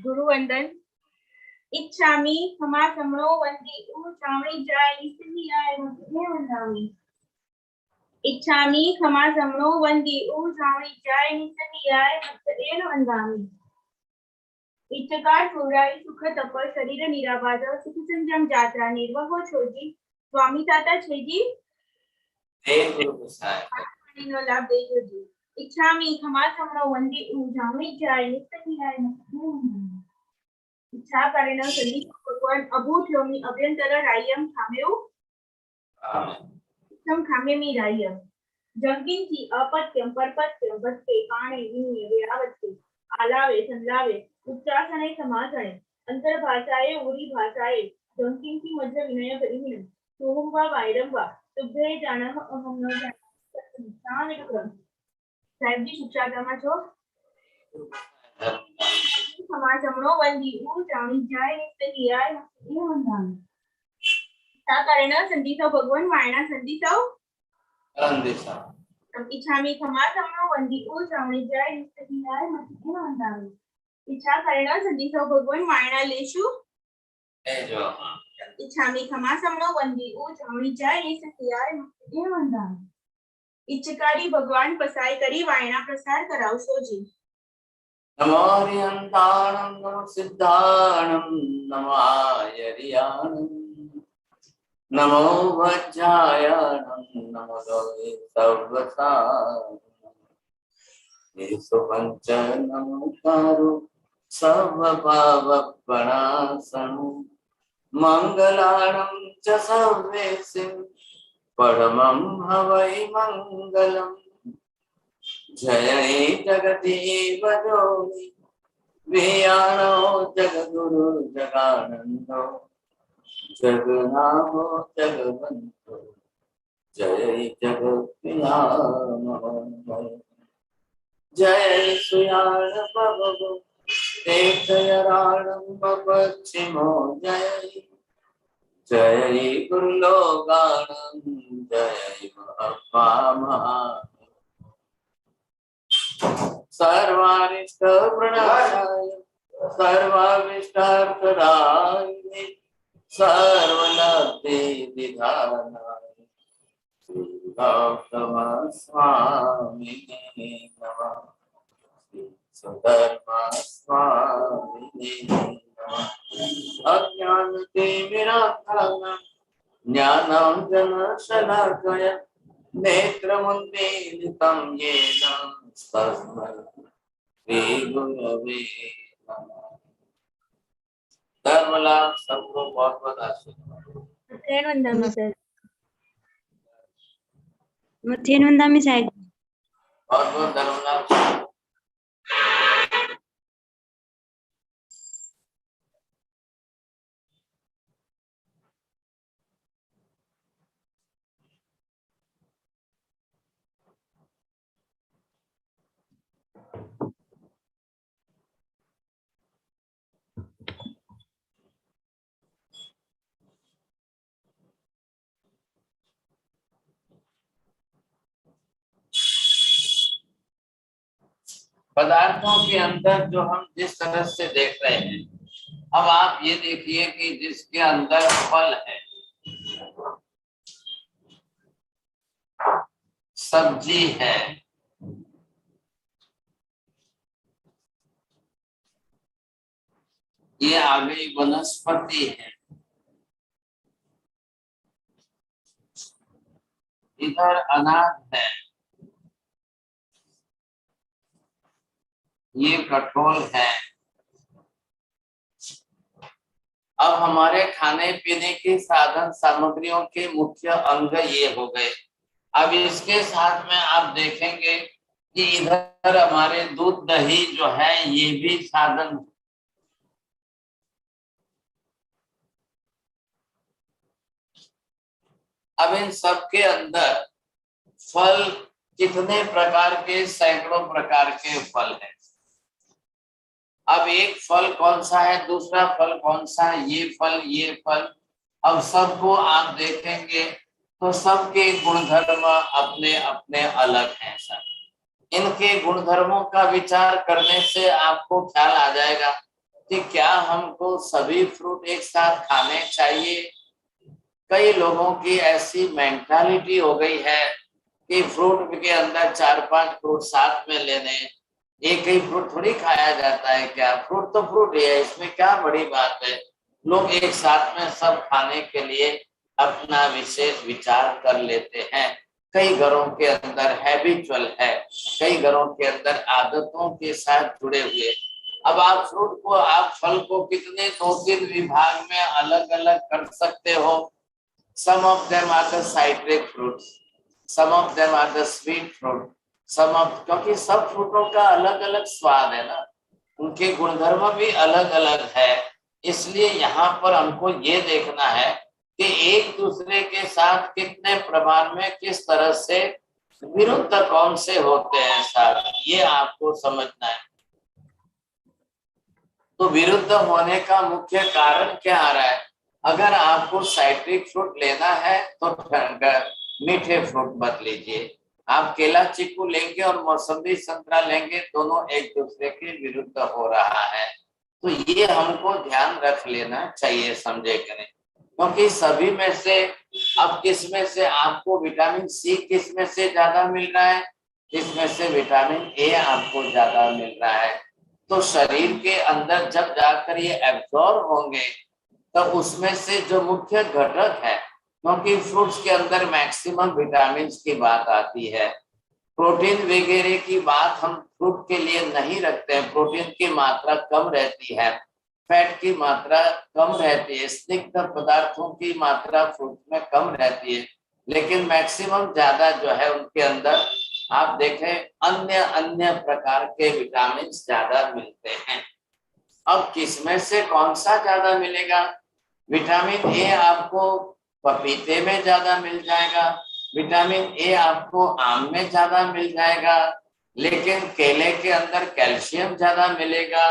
गुरु वंदन। इच्छामि समासमणो वंदी श्रावणी जाय निस्तियाय वंदामि। इच्छामि समासमणो वंदी श्रावणी जाय निस्तियाय वंदामि। इच्छकार सुराई सुख तप शरीर निराबाध सुख संजम जात्रा निर्वाह छोजी स्वामी ताता छेजी नो लाभ दे जोजी। इच्छामि समासमणो वंदी श्रावणी जाय निस्तियाय इच्छा करेण संदीप भगवान अभूतलोमी अभ्यंतर रायम खामेउ सम खामेमी रायम जंकिंची अपत्यम परपत्यम बत्ते पाणे विनिय व्यावत्ते आलावे संलावे उच्चासने समासने अंतर भाषाए उरी भाषाए जंकिंची मध्य विनय करिहिन सोहम वा वायरम वा तुभ्ये जानह अहम न जान साहेब जी शिक्षाग्रामा छो समासमणो वंदी श्रावणी जाय निस्तियाय वंदामि। ता करेण संदीप भगवान वायना संदीप इच्छामि समासमणो वंदी श्रावणी जाय निस्तियाय वंदामि। इच्छा करेण संदीप भगवान वायना लेशु इच्छामि समासमणो वंदी श्रावणी जाय निस्तियाय वंदामि। इच्छकारी भगवान पसाय करी वायना प्रसार करावशो जी। नमो हरिहंताणं नमो सिद्धाणं नमो आयर्याणं नमो वज्रायणं नमो लोके सर्वसारणं पंच नमोकारो सर्वपावपणासनं मंगलाणं च सर्वेसिं परमं हवै मंगलम्। जय जगदीव जोनि वियानो जगद्गुरु जगानंदो जगन्नाथो जगवंतो जय जगत्पितामहो जय सुयाण भवगो तेजयराणं पश्चिमो जय जय गुरुलोकानं जय महात्मा सर्वारिष्ट प्रणाशाय सर्वाविष्टार्थदायिने सर्वलब्धि विधानाय श्री गौतम स्वामिने नमः। श्री सुधर्म स्वामिने नमः। अज्ञानतिमिरान्धः ज्ञानाञ्जन शलाकया नेत्रमुन्मीलितं येन तस्मै श्री गुरवे नमः। धर्मलाभ सबको बहुत बहुत आशीर्वाद। मथेनवंदामी साहेब बहुत बहुत धर्मलाभ। पदार्थों के अंदर जो हम जिस तरह से देख रहे हैं, अब आप ये देखिए कि जिसके अंदर फल है, सब्जी है, ये आ गई वनस्पति है, इधर अनाज है, ये कठोल है। अब हमारे खाने पीने के साधन सामग्रियों के मुख्य अंग ये हो गए। अब इसके साथ में आप देखेंगे कि इधर हमारे दूध दही जो है ये भी साधन। अब इन सब के अंदर फल कितने प्रकार के, सैकड़ों प्रकार के फल हैं। अब एक फल कौन सा है, दूसरा फल कौन सा है, ये फल ये फल, अब सबको आप देखेंगे तो सबके गुणधर्म अपने अपने अलग हैं सर। इनके गुणधर्मों का विचार करने से आपको ख्याल आ जाएगा कि क्या हमको सभी फ्रूट एक साथ खाने चाहिए। कई लोगों की ऐसी मेंटालिटी हो गई है कि फ्रूट के अंदर 4-5 फ्रूट साथ में लेने, एक ही फ्रूट थोड़ी खाया जाता है क्या, फ्रूट तो फ्रूट ही है, इसमें क्या बड़ी बात है। लोग एक साथ में सब खाने के लिए अपना विशेष विचार कर लेते हैं। कई घरों के अंदर हैबिचुअल है, कई घरों के अंदर आदतों के साथ जुड़े हुए। अब आप फ्रूट को, आप फल को कितने 2-3 विभाग में अलग अलग कर सकते हो। Some of them are the citric fruits, some of them are the sweet fruit, क्योंकि सब फ्रूटों का अलग अलग स्वाद है ना, उनके गुणधर्म भी अलग अलग है। इसलिए यहाँ पर हमको ये देखना है कि एक दूसरे के साथ कितने प्रमाण में किस तरह से विरुद्ध कौन से होते हैं सर, ये आपको समझना है। तो विरुद्ध होने का मुख्य कारण क्या आ रहा है। अगर आपको साइट्रिक फ्रूट लेना है तो मीठे फ्रूट मत लीजिए। आप केला चीकू लेंगे और मौसमी संतरा लेंगे, दोनों एक दूसरे के विरुद्ध हो रहा है। तो ये हमको ध्यान रख लेना चाहिए, समझे करें, क्योंकि सभी में से अब किसमें से आपको विटामिन सी किसमें से ज्यादा मिल रहा है, इसमें से विटामिन ए आपको ज्यादा मिल रहा है। तो शरीर के अंदर जब जाकर ये एब्जॉर्ब होंगे तो उसमें से जो मुख्य घटक है, क्योंकि फ्रूट्स के अंदर मैक्सिमम विटामिन की बात आती है, प्रोटीन वगैरह की बात हम फ्रूट के लिए नहीं रखते हैं। प्रोटीन की मात्रा कम रहती है, फैट की मात्रा कम रहती है, स्निग्ध पदार्थों की मात्रा फ्रूट में कम रहती है, लेकिन मैक्सिमम ज्यादा जो है उनके अंदर आप देखें अन्य अन्य प्रकार के विटामिन ज्यादा मिलते हैं। अब किसमें से कौन सा ज्यादा मिलेगा। विटामिन ए आपको पपीते में ज्यादा मिल जाएगा, विटामिन ए आपको आम में ज्यादा मिल जाएगा, लेकिन केले के अंदर कैल्शियम ज्यादा मिलेगा,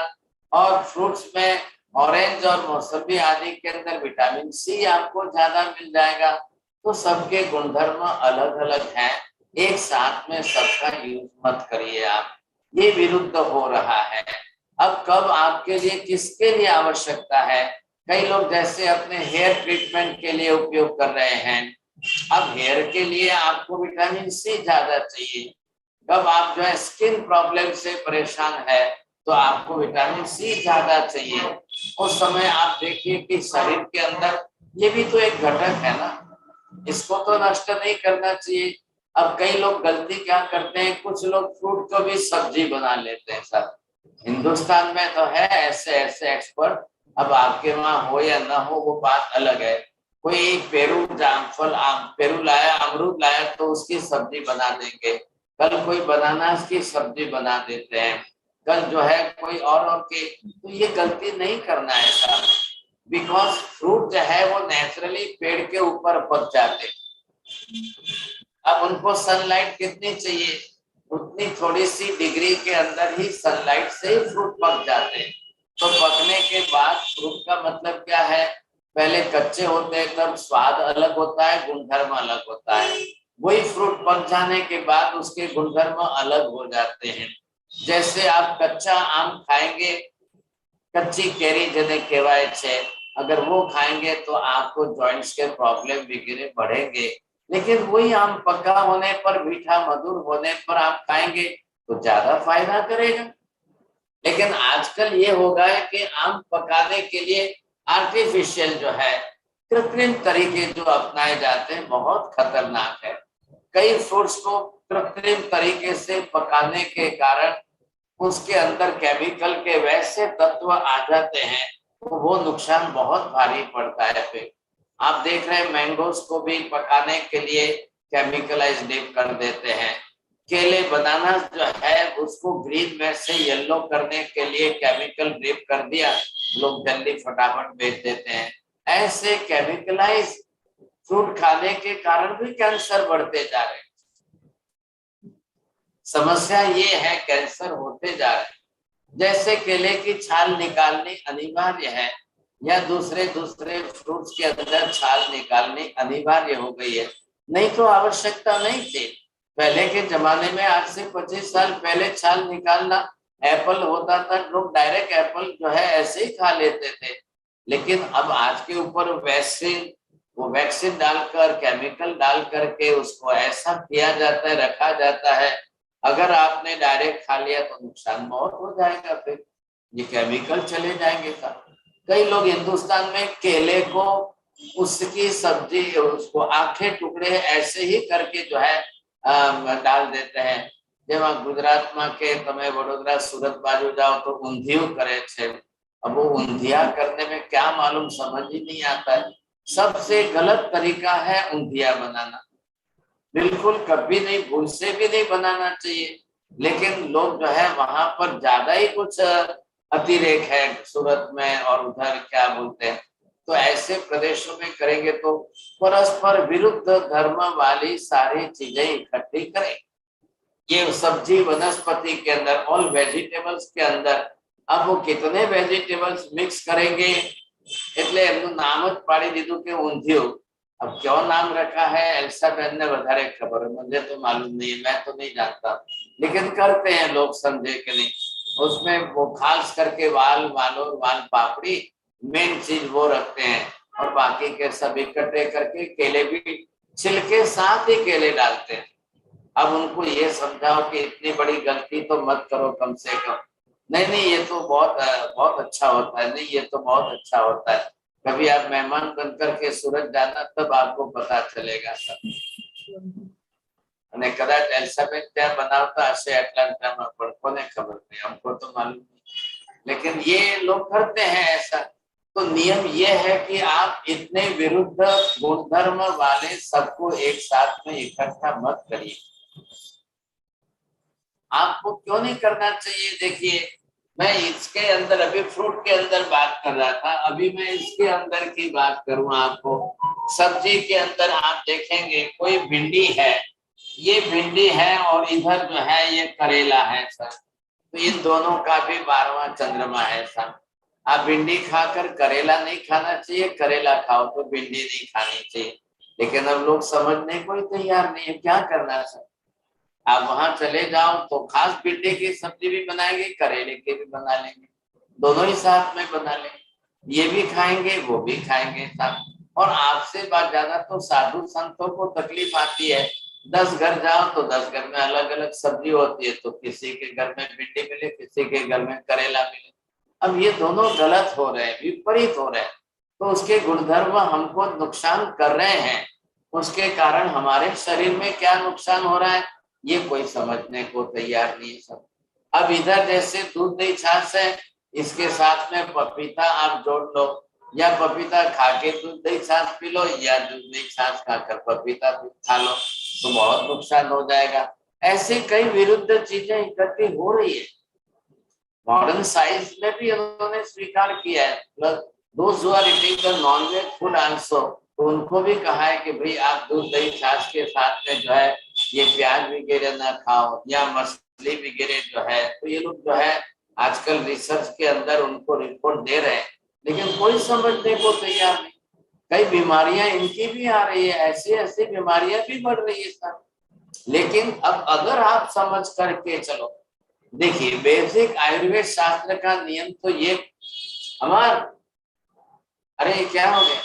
और फ्रूट्स में ऑरेंज और मौसमी आदि के अंदर विटामिन सी आपको ज्यादा मिल जाएगा। तो सबके गुणधर्म अलग अलग हैं, एक साथ में सबका यूज मत करिए आप, ये विरुद्ध हो रहा है। अब कब आपके लिए किसके लिए आवश्यकता है। कई लोग जैसे अपने हेयर ट्रीटमेंट के लिए उपयोग कर रहे हैं, अब हेयर के लिए आपको विटामिन सी ज्यादा चाहिए। कब आप जो है स्किन प्रॉब्लम से परेशान है तो आपको विटामिन सी ज्यादा चाहिए। उस समय आप देखिए कि शरीर के अंदर ये भी तो एक घटक है ना, इसको तो नष्ट नहीं करना चाहिए। अब कई लोग गलती क्या करते हैं, कुछ लोग फ्रूट को भी सब्जी बना लेते हैं सर। हिंदुस्तान में तो है ऐसे ऐसे एक्सपर्ट, अब आपके वहां हो या ना हो वो बात अलग है। कोई पेरू जामफल पेरू लाया, अमरूद लाया तो उसकी सब्जी बना देंगे, कल कोई बनानास की सब्जी बना देते हैं, कल जो है कोई और के। तो ये गलती नहीं करना है सर, बिकॉज फ्रूट जो है वो नेचुरली पेड़ के ऊपर पक जाते। अब उनको सनलाइट कितनी चाहिए, उतनी थोड़ी सी डिग्री के अंदर ही सनलाइट से ही फ्रूट पक जाते हैं। तो पकने के बाद फ्रूट का मतलब क्या है, पहले कच्चे होते हैं तब स्वाद अलग होता है, गुणधर्म अलग होता है। वही फ्रूट पक जाने के बाद उसके गुणधर्म अलग हो जाते हैं। जैसे आप कच्चा आम खाएंगे, कच्ची केरी जिन्हें कहवाए छे, अगर वो खाएंगे तो आपको जॉइंट्स के प्रॉब्लम वगैरह बढ़ेंगे। लेकिन वही आम पका होने पर, मीठा मधुर होने पर आप खाएंगे तो ज्यादा फायदा करेगा। लेकिन आजकल ये हो गया है कि आम पकाने के लिए आर्टिफिशियल जो है कृत्रिम तरीके जो अपनाए जाते हैं बहुत खतरनाक है। कई फ्रूट्स को कृत्रिम तरीके से पकाने के कारण उसके अंदर केमिकल के वैसे तत्व आ जाते हैं तो वो नुकसान बहुत भारी पड़ता है। फिर आप देख रहे हैं मैंगोस को भी पकाने के लिए केमिकलाइज डिप कर देते हैं। केले बनाना जो है उसको ग्रीन में से येलो करने के लिए केमिकल ड्रिप कर दिया, लोग जल्दी फटाफट बेच देते हैं। ऐसे केमिकलाइज फ्रूट खाने के कारण भी कैंसर बढ़ते जा रहे हैं। समस्या ये है कैंसर होते जा रहे हैं। जैसे केले की छाल निकालनी अनिवार्य है या दूसरे दूसरे फ्रूट्स के अंदर छाल निकालनी अनिवार्य हो गई है, नहीं तो आवश्यकता नहीं थी। पहले के जमाने में आज से 25 साल पहले छाल निकालना, एप्पल होता था, लोग डायरेक्ट एप्पल जो है ऐसे ही खा लेते थे। लेकिन अब आज के ऊपर वैक्सीन डालकर, केमिकल डाल करके उसको ऐसा किया जाता है, रखा जाता है। अगर आपने डायरेक्ट खा लिया तो नुकसान बहुत हो जाएगा, फिर ये केमिकल चले जाएंगे सब। कई लोग हिंदुस्तान में केले को, उसकी सब्जी, उसको आखे टुकड़े ऐसे ही करके जो है डाल देते हैं। જેમાં ગુજરાતમાં કે તમે વડોદરા સુરત બાજુ જાઓ તો ઊંધિયું કરે છે। अब वो ऊंधिया करने में क्या मालूम, समझ ही नहीं आता है। सबसे गलत तरीका है ऊंधिया बनाना, बिल्कुल कभी नहीं, भूल से भी नहीं बनाना चाहिए। लेकिन लोग जो है वहां पर ज्यादा ही कुछ अतिरेक है, सूरत में और उधर क्या बोलते हैं, तो ऐसे प्रदेशों में करेंगे तो परस्पर विरुद्ध धर्म वाली सारी चीजें इकट्ठी करें। ये सब्जी वनस्पति के अंदर, ऑल वेजिटेबल्स के अंदर अब वो कितने वेजिटेबल्स मिक्स करेंगे, એટલે એમનું નામ જ પાડી દીધું કે ઊંધિયું। अब क्यों नाम रखा है, एल्साबेथ ने વધારે खबर है, मुझे तो मालूम नहीं है, मैं तो नहीं जानता, लेकिन करते हैं लोग, समझे कि नहीं। उसमें वो खास करके वाल पापड़ी मेन चीज वो रखते हैं, और बाकी के सब इकट्ठे करके केले भी छिलके साथ ही केले डालते हैं। अब उनको ये समझाओ कि इतनी बड़ी गलती तो मत करो कम से कम। नहीं नहीं, ये तो बहुत अच्छा होता है, नहीं ये तो बहुत अच्छा होता है। कभी आप मेहमान बनकर के सूरत जाना, तब आपको पता चलेगा सब। અને કદાચ એલિઝાબેથ ત્યાં બનાવતા હશે એટલાન્ટામાં, પણ કોને ખબર नहीं, हमको तो मालूम नहीं। लेकिन ये लोग करते हैं ऐसा। तो नियम ये है कि आप इतने विरुद्ध गुणधर्म वाले सबको एक साथ में इकट्ठा मत करिए। आपको क्यों नहीं करना चाहिए? देखिए, मैं इसके अंदर अभी फ्रूट के अंदर बात कर रहा था, अभी मैं इसके अंदर की बात करूं आपको। सब्जी के अंदर आप देखेंगे कोई भिंडी है, ये भिंडी है, और इधर जो है ये करेला है सर। तो इन दोनों का भी 12वां चंद्रमा है सर। आप भिंडी खाकर करेला नहीं खाना चाहिए, करेला खाओ तो भिंडी नहीं खानी चाहिए। लेकिन अब लोग समझने को ही तैयार नहीं है, क्या करना सर। आप वहां चले जाओ तो खास भिंडी की सब्जी भी बनाएंगे, करेले के भी बना लेंगे, दोनों ही साथ में बना लेंगे, ये भी खाएंगे वो भी खाएंगे साथ। और आपसे बात ज्यादा तो साधु संतों को तकलीफ आती है। 10 घर जाओ तो 10 घर में अलग अलग सब्जी होती है, तो किसी के घर में भिंडी मिले, किसी के घर में करेला मिले। अब ये दोनों गलत हो रहे हैं, विपरीत हो रहे हैं, तो उसके गुणधर्म हमको नुकसान कर रहे हैं। उसके कारण हमारे शरीर में क्या नुकसान हो रहा है, ये कोई समझने को तैयार नहीं है सब। अब इधर जैसे दूध दही छाछ है, इसके साथ में पपीता आप जोड़ लो, या पपीता खा के दूध दही छाछ पी लो, या दूध दही छाछ खाकर पपीता खा लो, तो बहुत नुकसान हो जाएगा। ऐसे कई विरुद्ध चीजें इकट्ठी हो रही है। मॉडर्न साइंस में भी उन्होंने स्वीकार किया है, plus those who are eating the non-veg food also, तो उनको भी कहा है कि भाई आप दूध दही छाछ के साथ में जो है ये प्याज वगैरह ना खाओ, या मछली वगैरह जो है। तो ये लोग जो है आजकल रिसर्च के अंदर उनको रिपोर्ट दे रहे हैं, लेकिन कोई समझने को तैयार नहीं। कई बीमारियां इनकी भी आ रही है, ऐसी ऐसी बीमारियां भी बढ़ रही है सर। लेकिन अब अगर आप समझ करके चलो, देखिए बेसिक आयुर्वेद शास्त्र का नियम तो ये हमार, अरे क्या हो गया,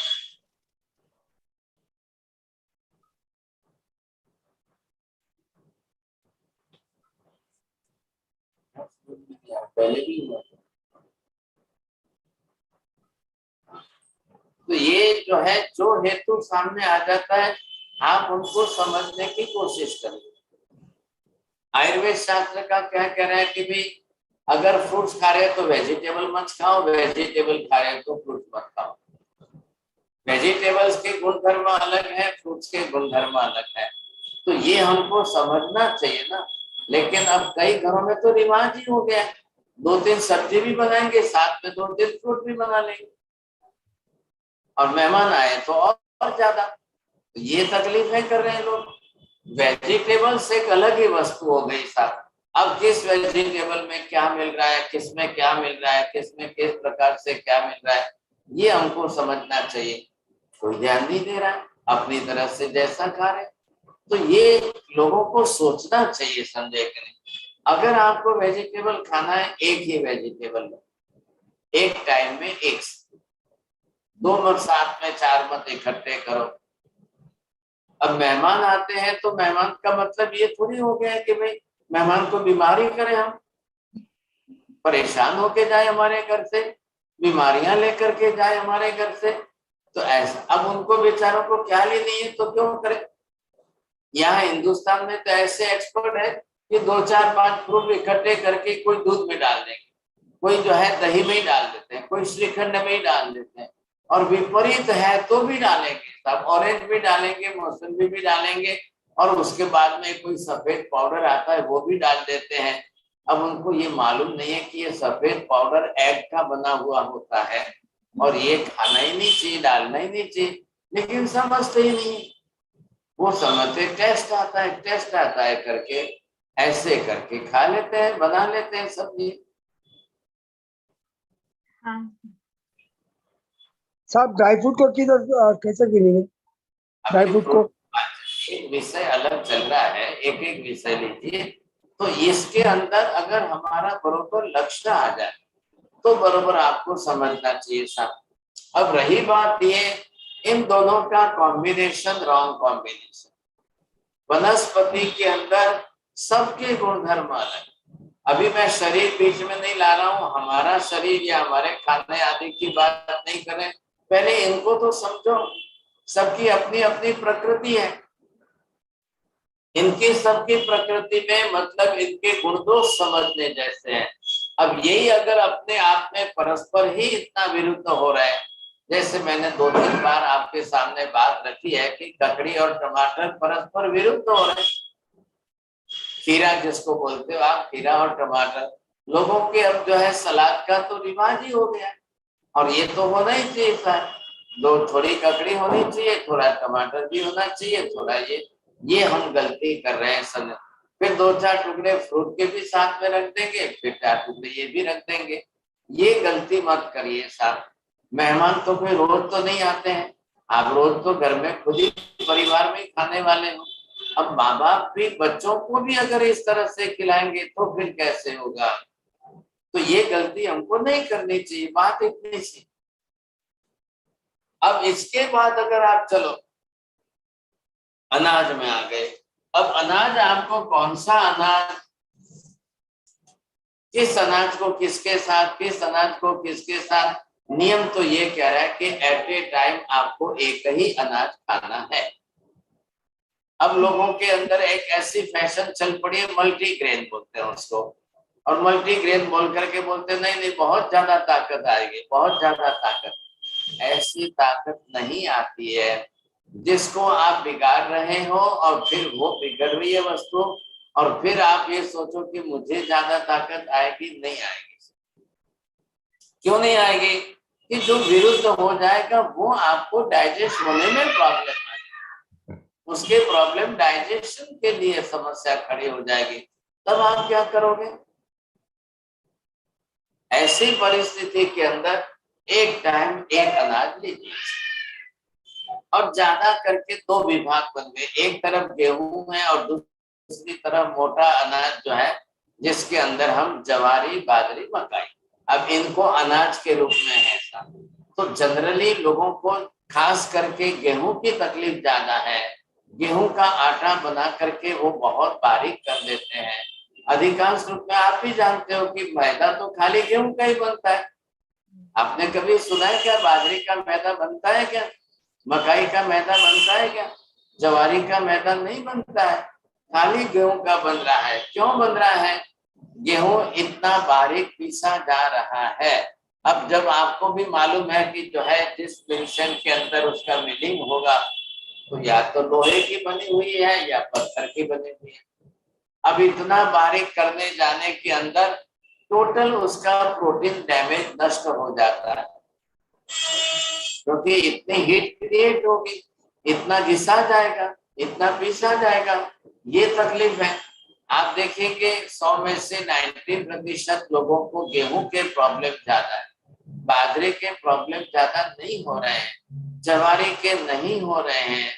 पहले भी हुआ। तो ये जो है, जो हेतु सामने आ जाता है, आप उनको समझने की कोशिश करें। आयुर्वेद शास्त्र का क्या कह रहा है कि भाई अगर फ्रूट्स खा रहे हो तो वेजिटेबल मत खाओ, वेजिटेबल खा रहे हो तो फ्रूट मत खाओ। वेजिटेबल्स के गुणधर्म अलग है, फ्रूट्स के गुणधर्म अलग है, तो ये हमको समझना चाहिए ना। लेकिन अब कई घरों में तो रिवाज ही हो गया, 2-3 सब्जी भी बनाएंगे, साथ में 2-3 फ्रूट भी बना लेंगे, और मेहमान आए तो और ज्यादा। तो ये तकलीफें कर रहे हैं लोग। वेजिटेबल्स एक अलग ही वस्तु हो गई साहब। अब किस वेजिटेबल में क्या मिल रहा है, किस में क्या मिल रहा है, किस में किस प्रकार से क्या मिल रहा है, ये हमको समझना चाहिए। कोई ध्यान नहीं दे रहा है। अपनी तरफ से जैसा खा रहे। तो ये लोगों को सोचना चाहिए, समझे कि नहीं। अगर आपको वेजिटेबल खाना है, एक ही वेजिटेबल लो, एक टाइम में एक, दो मत साथ में, चार मत इकट्ठे करो। अब मेहमान आते हैं तो मेहमान का मतलब ये थोड़ी हो गया है कि भाई मेहमान को बीमारी करें, हम परेशान होके जाए हमारे घर से, बीमारियां लेकर के जाए हमारे घर से। तो ऐसा अब उनको बेचारों को क्या लेनी है तो क्यों करें। यहाँ हिंदुस्तान में तो ऐसे एक्सपर्ट है कि दो चार पांच फ्रूट इकट्ठे करके कोई दूध में डाल देंगे, कोई जो है दही में ही डाल देते हैं, कोई श्रीखंड में ही डाल देते हैं, और विपरीत है तो भी डालेंगे, सब ऑरेंज भी डालेंगे, मौसमी भी डालेंगे, और उसके बाद में कोई सफेद पाउडर आता है वो भी डाल देते हैं। अब उनको ये मालूम नहीं है कि ये सफेद पाउडर एग का बना हुआ होता है और ये खाना ही नहीं चाहिए, डालना ही नहीं चाहिए, लेकिन समझते ही नहीं। वो समझते टेस्ट आता है करके ऐसे करके खा लेते हैं, बना लेते हैं सब्जी। हाँ साहब ड्राई फ्रूट को किधर कैसे गिनेंगे? ड्राई फ्रूट को एक विषय अलग चल रहा है, एक एक विषय लीजिए। तो इसके अंदर अगर हमारा बरोबर लक्ष्य आ जाए तो बरोबर आपको समझना चाहिए साहब। अब रही बात ये, इन दोनों का कॉम्बिनेशन रॉन्ग कॉम्बिनेशन। वनस्पति के अंदर सबके गुणधर्म अलग। अभी मैं शरीर बीच में नहीं ला रहा हूं, हमारा शरीर या हमारे खाने आदि की बात नहीं करें, पहले इनको तो समझो। सबकी अपनी अपनी प्रकृति है, इनकी सबकी प्रकृति में मतलब इनके गुण दोष समझने जैसे हैं। अब यही अगर अपने आप में परस्पर ही इतना विरुद्ध हो रहा है, जैसे मैंने दो तीन बार आपके सामने बात रखी है कि ककड़ी और टमाटर परस्पर विरुद्ध हो रहे हैं। खीरा जिसको बोलते हो आप, खीरा और टमाटर, लोगों के अब जो है सलाद का तो रिवाज ही हो गया, और ये तो होना ही चाहिए सर, दो थोड़ी ककड़ी होनी चाहिए, थोड़ा टमाटर भी होना चाहिए, थोड़ा ये हम गलती कर रहे हैं सर। फिर दो चार टुकड़े फ्रूट के भी साथ में रख देंगे, फिर चार टुकड़े ये भी रख देंगे। ये गलती मत करिए साहब। मेहमान तो कोई रोज तो नहीं आते हैं, आप रोज तो घर में खुद ही परिवार में ही खाने वाले हो। अब माँ बाप भी बच्चों को भी अगर इस तरह से खिलाएंगे तो फिर कैसे होगा। तो ये गलती हमको नहीं करनी चाहिए, बात इतनी सी। अब इसके बाद अगर आप चलो अनाज में आ गए। अब अनाज आपको कौन सा अनाज, किस अनाज को किसके साथ, किस अनाज को किसके साथ, नियम तो ये कह रहा है कि एट ए टाइम आपको एक ही अनाज खाना है। अब लोगों के अंदर एक ऐसी फैशन चल पड़ी है, मल्टीग्रेन बोलते हैं उसको, और मल्टीग्रेन बोल करके बोलते नहीं नहीं बहुत ज्यादा ताकत आएगी, बहुत ज्यादा ताकत। ऐसी ताकत नहीं आती है। जिसको आप बिगाड़ रहे हो और फिर वो बिगड़ रही है वस्तु, और फिर आप ये सोचो कि मुझे ज्यादा ताकत आएगी, नहीं आएगी। क्यों नहीं आएगी? कि जो विरुद्ध हो जाएगा वो आपको डाइजेस्ट होने में प्रॉब्लम आएगी, उसके प्रॉब्लम डाइजेशन के लिए समस्या खड़ी हो जाएगी। तब आप क्या करोगे? ऐसी परिस्थिति के अंदर एक टाइम एक अनाज लीजिए, और ज्यादा करके दो विभाग बन गए, एक तरफ गेहूं है और दूसरी तरफ मोटा अनाज जो है जिसके अंदर हम जवारी, बाजरी, मकाई, अब इनको अनाज के रूप में है। तो जनरली लोगों को खास करके गेहूं की तकलीफ ज्यादा है। गेहूं का आटा बना करके वो बहुत बारीक कर देते हैं। अधिकांश रूप में आप भी जानते हो कि मैदा तो खाली गेहूं का ही बनता है। आपने कभी सुना है क्या बाजरे का मैदा बनता है क्या? मकाई का मैदा बनता है क्या? जवारी का मैदा नहीं बनता है, खाली गेहूं का बन रहा है। क्यों बन रहा है? गेहूं इतना बारीक पीसा जा रहा है। अब जब आपको भी मालूम है कि जो है जिस मिशन के अंदर उसका मिलिंग होगा तो या तो लोहे की बनी हुई है या पत्थर की बनी हुई है। अब इतना बारीक करने जाने के अंदर टोटल उसका प्रोटीन डैमेज नष्ट हो जाता है, क्योंकि इतनी हीट क्रिएट होगी, इतना घिसा जाएगा, इतना पीसा जाएगा। ये तकलीफ है। आप देखेंगे 100 में से 90% लोगों को गेहूं के प्रॉब्लम ज्यादा है, बाजरे के प्रॉब्लम ज्यादा नहीं हो रहे हैं। जवारी के नहीं हो रहे हैं।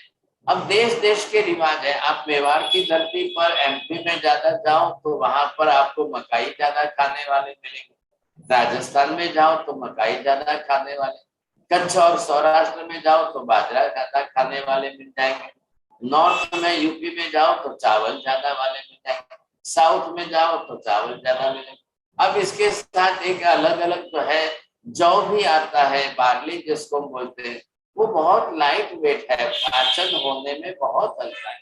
अब देश देश के रिवाज है। आप मेवाड़ की धरती पर एमपी में ज्यादा जाओ तो वहां पर आपको मकाई ज्यादा खाने वाले मिलेंगे। राजस्थान में जाओ तो मकाई ज्यादा खाने वाले, कच्छ और सौराष्ट्र में जाओ तो बाजरा ज्यादा खाने वाले मिल जाएंगे। नॉर्थ में यूपी में जाओ तो चावल ज्यादा वाले मिल जाएंगे। साउथ में जाओ तो चावल ज्यादा मिलेंगे। अब इसके साथ एक अलग अलग जो है जौ भी आता है, बार्ली जिसको हम बोलते हैं, वो बहुत लाइट वेट है, पाचन होने में बहुत हल्का है।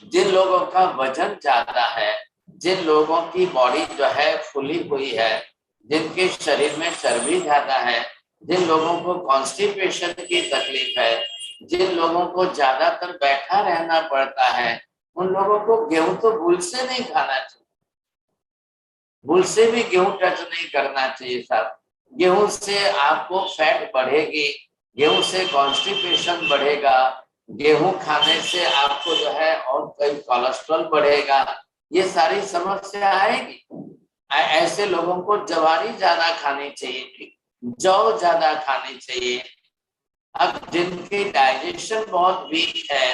जिन लोगों का वजन ज्यादा है, जिन लोगों की बॉडी जो है फुली हुई है, जिनके शरीर में चर्बी ज्यादा है, जिन लोगों को कॉन्स्टिपेशन की तकलीफ है, जिन लोगों को ज्यादातर बैठा रहना पड़ता है, उन लोगों को गेहूं तो भूल से नहीं खाना चाहिए। भूल से भी गेहूं टच नहीं करना चाहिए साहब। गेहूं से आपको फैट बढ़ेगी, गेहूं से कॉन्स्टिपेशन बढ़ेगा, गेहूं खाने से आपको जो है और कई कोलेस्ट्रॉल बढ़ेगा, ये सारी समस्या आएगी। ऐसे लोगों को जवारी ज्यादा खानी चाहिए, जौ ज्यादा खानी चाहिए। अब जिनकी डाइजेशन बहुत वीक है,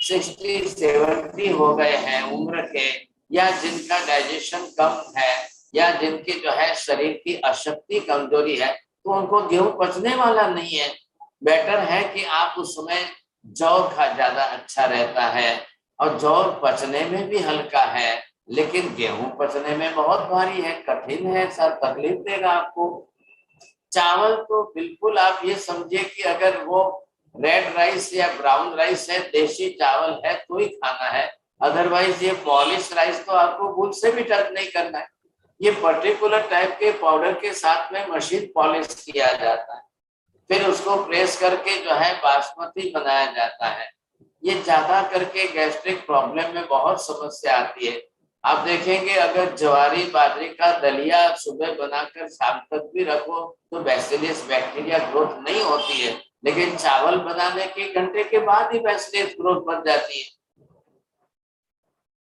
60-70 हो गए हैं उम्र के, या जिनका डाइजेशन कम है, या जिनकी जो है शरीर की अशक्ति कमजोरी है, तो उनको गेहूं पचने वाला नहीं है। बेटर है कि आप उस समय जौ खा, ज्यादा अच्छा रहता है। और जौ पचने में भी हल्का है, लेकिन गेहूं पचने में बहुत भारी है, कठिन है सर, तकलीफ देगा आपको। चावल तो बिल्कुल आप ये समझिए कि अगर वो रेड राइस या ब्राउन राइस है, देसी चावल है तो ही खाना है, अदरवाइज ये पॉलिश राइस तो आपको भूल से भी टच नहीं करना है। ये पर्टिकुलर टाइप के पाउडर के साथ में मशीन पॉलिश किया जाता है, फिर उसको प्रेस करके जो है बासमती बनाया जाता है। ये ज्यादा करके गैस्ट्रिक प्रॉब्लम में बहुत समस्या आती है। आप देखेंगे अगर ज्वारी बाजरे का दलिया सुबह बनाकर शाम तक भी रखो तो बैसिलियस बैक्टीरिया ग्रोथ नहीं होती है, लेकिन चावल बनाने के घंटे के बाद ही बैसिलियस ग्रोथ बन जाती है।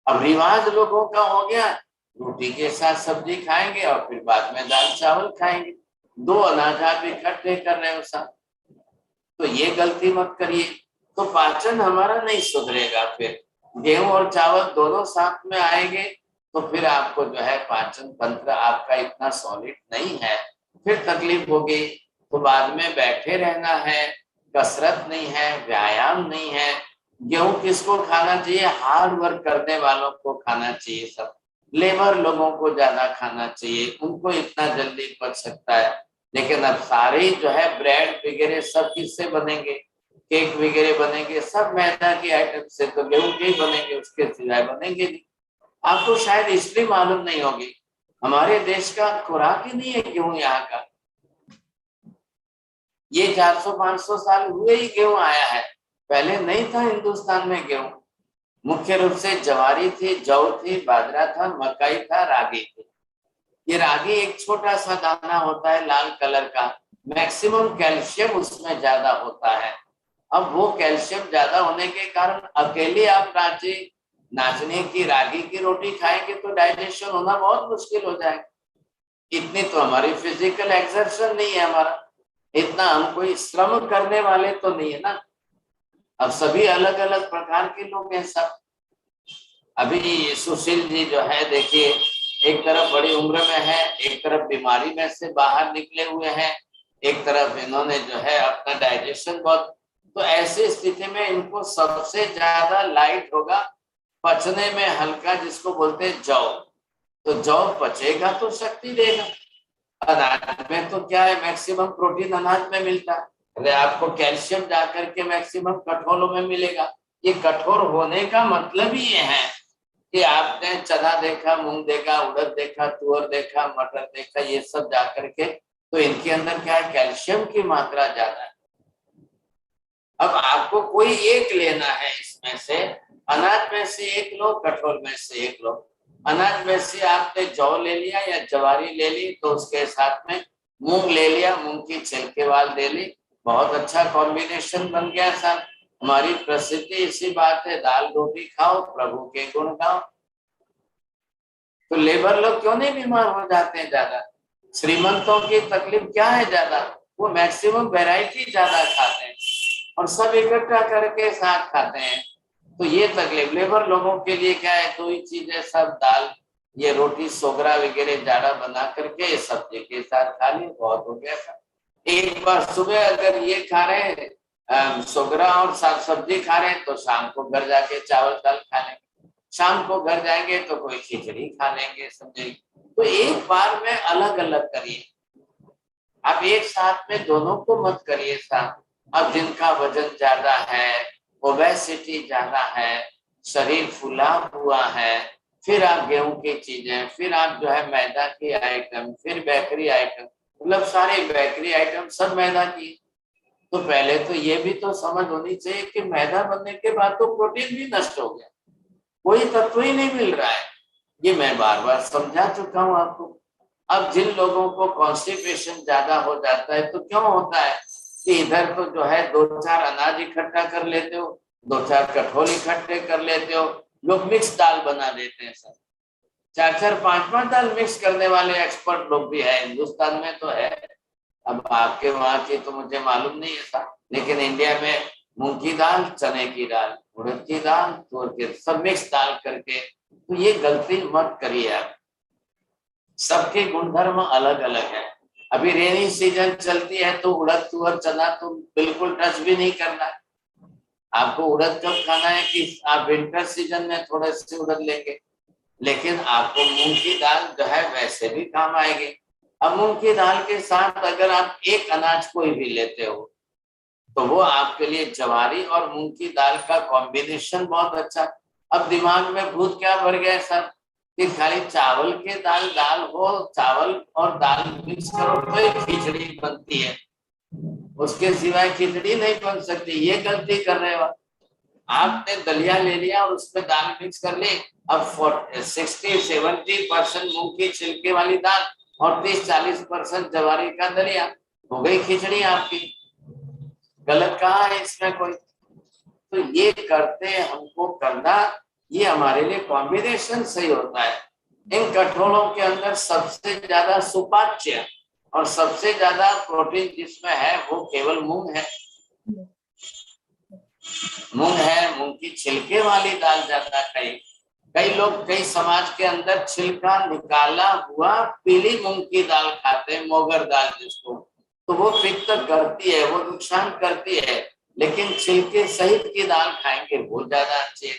अब रिवाज लोगों का हो गया, रोटी के साथ सब्जी खाएंगे और फिर बाद में दाल चावल खाएंगे, दो अनाज आप इकट्ठे कर रहे हो साथ, तो ये गलती मत करिए। तो पाचन हमारा नहीं सुधरेगा। फिर गेहूं और चावल दोनों साथ में आएंगे तो फिर आपको जो है पाचन तंत्र आपका इतना सॉलिड नहीं है, फिर तकलीफ होगी। तो बाद में बैठे रहना है, कसरत नहीं है, व्यायाम नहीं है। गेहूं किसको खाना चाहिए? हार्ड वर्क करने वालों को खाना चाहिए। सब लेबर लोगों को ज्यादा खाना चाहिए, उनको इतना जल्दी पच सकता है। लेकिन अब सारे जो है ब्रेड वगैरह सब किससे बनेंगे, केक वगैरह बनेंगे सब मैदा के आइटम से, तो गेहूं के ही बनेंगे, उसके सिवाय बनेंगे नहीं। आपको शायद इसलिए मालूम नहीं होगी, हमारे देश का खुराक ही नहीं है गेहूं यहाँ का। ये 400-500 साल हुए ही गेहूं आया है, पहले नहीं था हिंदुस्तान में गेहूं। मुख्य रूप से ज्वारी थी, जौ थी, बाजरा था, मकई था, रागी थी। ये रागी एक छोटा सा दाना होता है लाल कलर का, मैक्सिमम कैल्शियम उसमें ज्यादा होता है। अब वो कैल्शियम ज्यादा होने के कारण अकेले आप नाचने की रागी की रोटी खाएंगे तो डाइजेशन होना बहुत मुश्किल हो जाएगा। इतनी तो हमारी फिजिकल एक्सर्शन नहीं है, हमारा इतना हम कोई श्रम करने वाले तो नहीं है ना। अब सभी अलग अलग प्रकार के लोग हैं सब। अभी सुशील जी जो है देखिए, एक तरफ बड़ी उम्र में है, एक तरफ बीमारी में से बाहर निकले हुए हैं, एक तरफ इन्होंने जो है अपना डाइजेशन बहुत, तो ऐसी स्थिति में इनको सबसे ज्यादा लाइट होगा, पचने में हल्का, जिसको बोलते हैं जौ। तो जौ पचेगा तो शक्ति देगा। अनाज में तो क्या है, मैक्सिमम प्रोटीन अनाज में मिलता है, अरे आपको कैल्शियम जाकर के मैक्सिमम कठोरों में मिलेगा। ये कठोर होने का मतलब ही ये है कि आपने चना देखा, मूंग देखा, उड़द देखा, तुअर देखा, मटर देखा, ये सब जाकर के, तो इनके अंदर क्या है, कैल्शियम की मात्रा ज्यादा है। अब आपको कोई एक लेना है इसमें से, अनाज में से एक लो, कठोर में से एक लो। अनाज में से आपने जौ ले लिया या ज्वारी ले ली, तो उसके साथ में मूंग ले लिया, मूंग की छिलके वाल दे ली, बहुत अच्छा कॉम्बिनेशन बन गया साहब। हमारी प्रसिद्धि इसी बात है, दाल रोटी खाओ, प्रभु के गुण गाओ। तो लेबर लोग क्यों नहीं बीमार हो जाते हैं ज्यादा? श्रीमंतों की तकलीफ क्या है ज्यादा? वो मैक्सिमम वैरायटी ज्यादा खाते हैं और सब इकट्ठा करके साथ खाते हैं। तो ये तकलीफ लेबर लोगों के लिए क्या है, दो ही चीज है, सब दाल, ये रोटी सोगरा वगैरह जाड़ा बना करके सब्जी के साथ खा लिए, बहुत हो गया था। एक बार सुबह अगर ये खा रहे हैं सोगरा और साग सब्जी खा रहे हैं, तो शाम को घर जाके चावल दाल खा लेंगे, शाम को घर जाएंगे तो कोई खिचड़ी खा लेंगे, समझे। तो एक बार में अलग अलग करिए, आप एक साथ में दोनों को मत करिए साथ। अब जिनका वजन ज्यादा है, ओबेसिटी ज्यादा है, शरीर फूला हुआ है, फिर आप गेहूं की चीजें, फिर आप जो है मैदा की आइटम, फिर बेकरी आइटम, मतलब सारे बेकरी आइटम सब मैदा की। तो पहले तो ये भी तो समझ होनी चाहिए कि मैदा बनने के बाद तो प्रोटीन भी नष्ट हो गया, कोई तत्व ही नहीं मिल रहा है। ये मैं बार बार समझा चुका हूँ आपको। अब जिन लोगों को कॉन्स्टिपेशन ज्यादा हो जाता है तो क्यों होता है कि इधर तो जो है 2-4 अनाज इकट्ठा कर लेते हो, 2-4 कठोल इकट्ठे कर लेते हो, लोग मिक्स दाल बना देते हैं सर, 4-4 5-5 दाल मिक्स करने वाले एक्सपर्ट लोग भी है हिंदुस्तान में तो है। अब आपके वहां की तो मुझे मालूम नहीं है सर, लेकिन इंडिया में मूंग की दाल, चने की दाल, उड़द की दाल, तूर की, सब मिक्स दाल करके, तो ये गलती मत करिए आप। सबके गुणधर्म अलग अलग है। अभी रेनी सीजन चलती है तो उड़द तुअर चना तो बिल्कुल टच भी नहीं करना है। आपको उड़द कब खाना है कि आप विंटर सीजन में थोड़े से उड़द लेंगे, लेकिन आपको मूंग की दाल जो है वैसे भी काम आएगी। अब मूंग की दाल के साथ अगर आप एक अनाज कोई भी लेते हो तो वो आपके लिए जवारी और मूंग की दाल का कॉम्बिनेशन बहुत अच्छा। अब दिमाग में भूत क्या भर गया सर कि खाली चावल के दाल दाल हो, चावल और दाल मिक्स करो तो एक खिचड़ी बनती है, उसके सिवाय खिचड़ी नहीं बन सकती। ये गलती कर रहे हो आपने, दलिया ले लिया और उसमें दाल मिक्स कर ली। अब 60-70% मूंग की छिलके वाली दाल और 30-40% जवारी का दलिया, हो गई खिचड़ी आपकी। गलत कहाँ है इसमें कोई? तो ये करते हमको करना, ये हमारे लिए कॉम्बिनेशन सही होता है। इन कठोलों के अंदर सबसे ज्यादा सुपाच्य और सबसे ज्यादा प्रोटीन जिसमें है वो केवल मूंग है। मूंग है, मूंग की छिलके वाली दाल ज्यादा। कई लोग, कई समाज के अंदर छिलका निकाला हुआ पीली मूंग की दाल खाते हैं, मोगर दाल जिसको, तो वो पित्त करती है, वो नुकसान करती है, लेकिन छिलके सहित की दाल खाएंगे वो ज्यादा अच्छी है।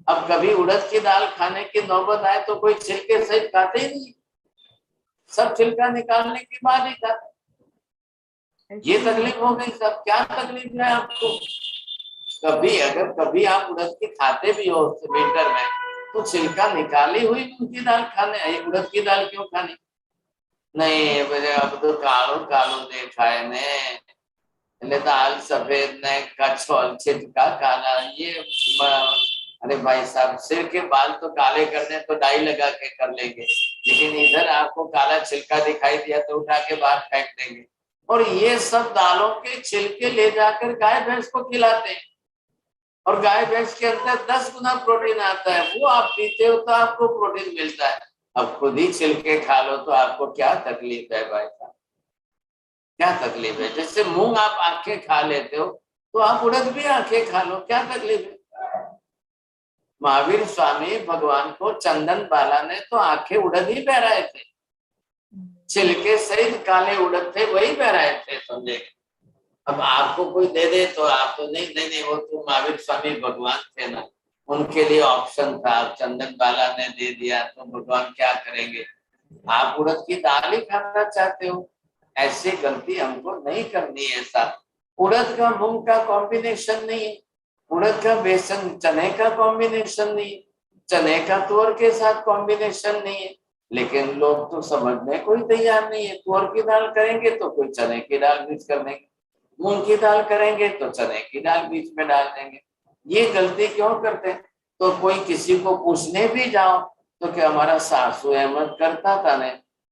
अब कभी उड़द की दाल खाने की नौबत आए तो कोई छिलके सहित खाते ही नहीं, सब छिलका निकालने के बाद ही खाते। ये तकलीफ हो गई सब। क्या तकलीफ है आपको? कभी अगर कभी आप उड़द की खाते भी हो विंटर में तो छिलका निकाली हुई मूंग की दाल खाने, उड़द की दाल क्यों खानी? नहीं अब तो कालो कालो देखा है ने, એટલે दाल सफेद ने कछोल छिटका काला, ये अरे भाई साहब, सिर के बाल तो काले करने तो डाई लगा के कर लेंगे, लेकिन इधर आपको काला छिलका दिखाई दिया तो उठा के बाहर फेंक देंगे। और ये सब दालों के छिलके ले जाकर गाय भैंस को खिलाते हैं और गाय भैंस के अंदर 10 गुना प्रोटीन आता है, वो आप पीते हो तो आपको प्रोटीन मिलता है। अब खुद ही छिलके खा लो तो आपको क्या तकलीफ है भाई साहब? क्या तकलीफ है? जैसे मूंग आप आंखें खा लेते हो तो आप उड़द भी आंखें खा लो, क्या तकलीफ है? महावीर स्वामी भगवान को चंदन बाला ने तो आंखें उड़द ही पहराए थे, छिलके सहित काले उड़द थे वही पहराए थे, समझे। अब आपको कोई दे दे तो आप तो नहीं नहीं नहीं, वो तो महावीर स्वामी भगवान थे ना, उनके लिए ऑप्शन था। चंदन बाला ने दे दिया तो भगवान क्या करेंगे? आप उड़द की दाल ही खाना चाहते हो, ऐसी गलती हमको नहीं करनी है साहब। उड़द का मूंग का कॉम्बिनेशन नहीं है, उड़द का बेसन चने का कॉम्बिनेशन नहीं है, चने का तुअर के साथ कॉम्बिनेशन नहीं है, लेकिन लोग तो समझने कोई तैयार नहीं है। तुअर की दाल करेंगे तो कोई चने की दाल मिक्स कर देंगे, मूंग की दाल करेंगे तो चने की दाल बीच में डाल देंगे। ये गलती क्यों करते हैं? तो कोई किसी को पूछने भी जाओ तो क्या हमारा सासू अहमद करता था ने,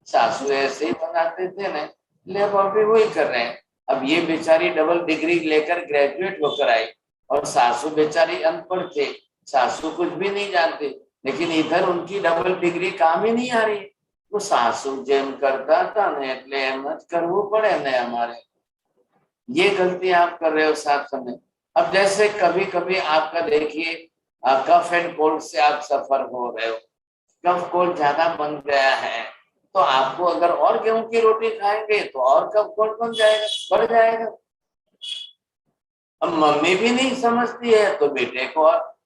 सासू ऐसे ही बनाते थे ने, ले अब भी वही कर रहे हैं। अब ये बेचारी डबल डिग्री लेकर ग्रेजुएट होकर आई और सासू बेचारी अनपढ़ थे, सासू कुछ भी नहीं जानते, लेकिन इधर उनकी डबल डिग्री काम ही नहीं आ रही। तो सासू जेम करता था ने એટલે એમ જ કરવું પડે ને અમારે। ये गलती आप कर रहे हो साफ समय। अब जैसे कभी कभी आपका देखिए कफ एंड कोल्ड से आप सफर हो रहे हो, कफ कोल्ड ज्यादा बन गया है, तो आपको अगर और गेहूं की रोटी खाएंगे तो और कफ कोल्ड बन जाएगा, बढ़ जाएगा। अब मम्मी भी नहीं समझती है तो बेटे को,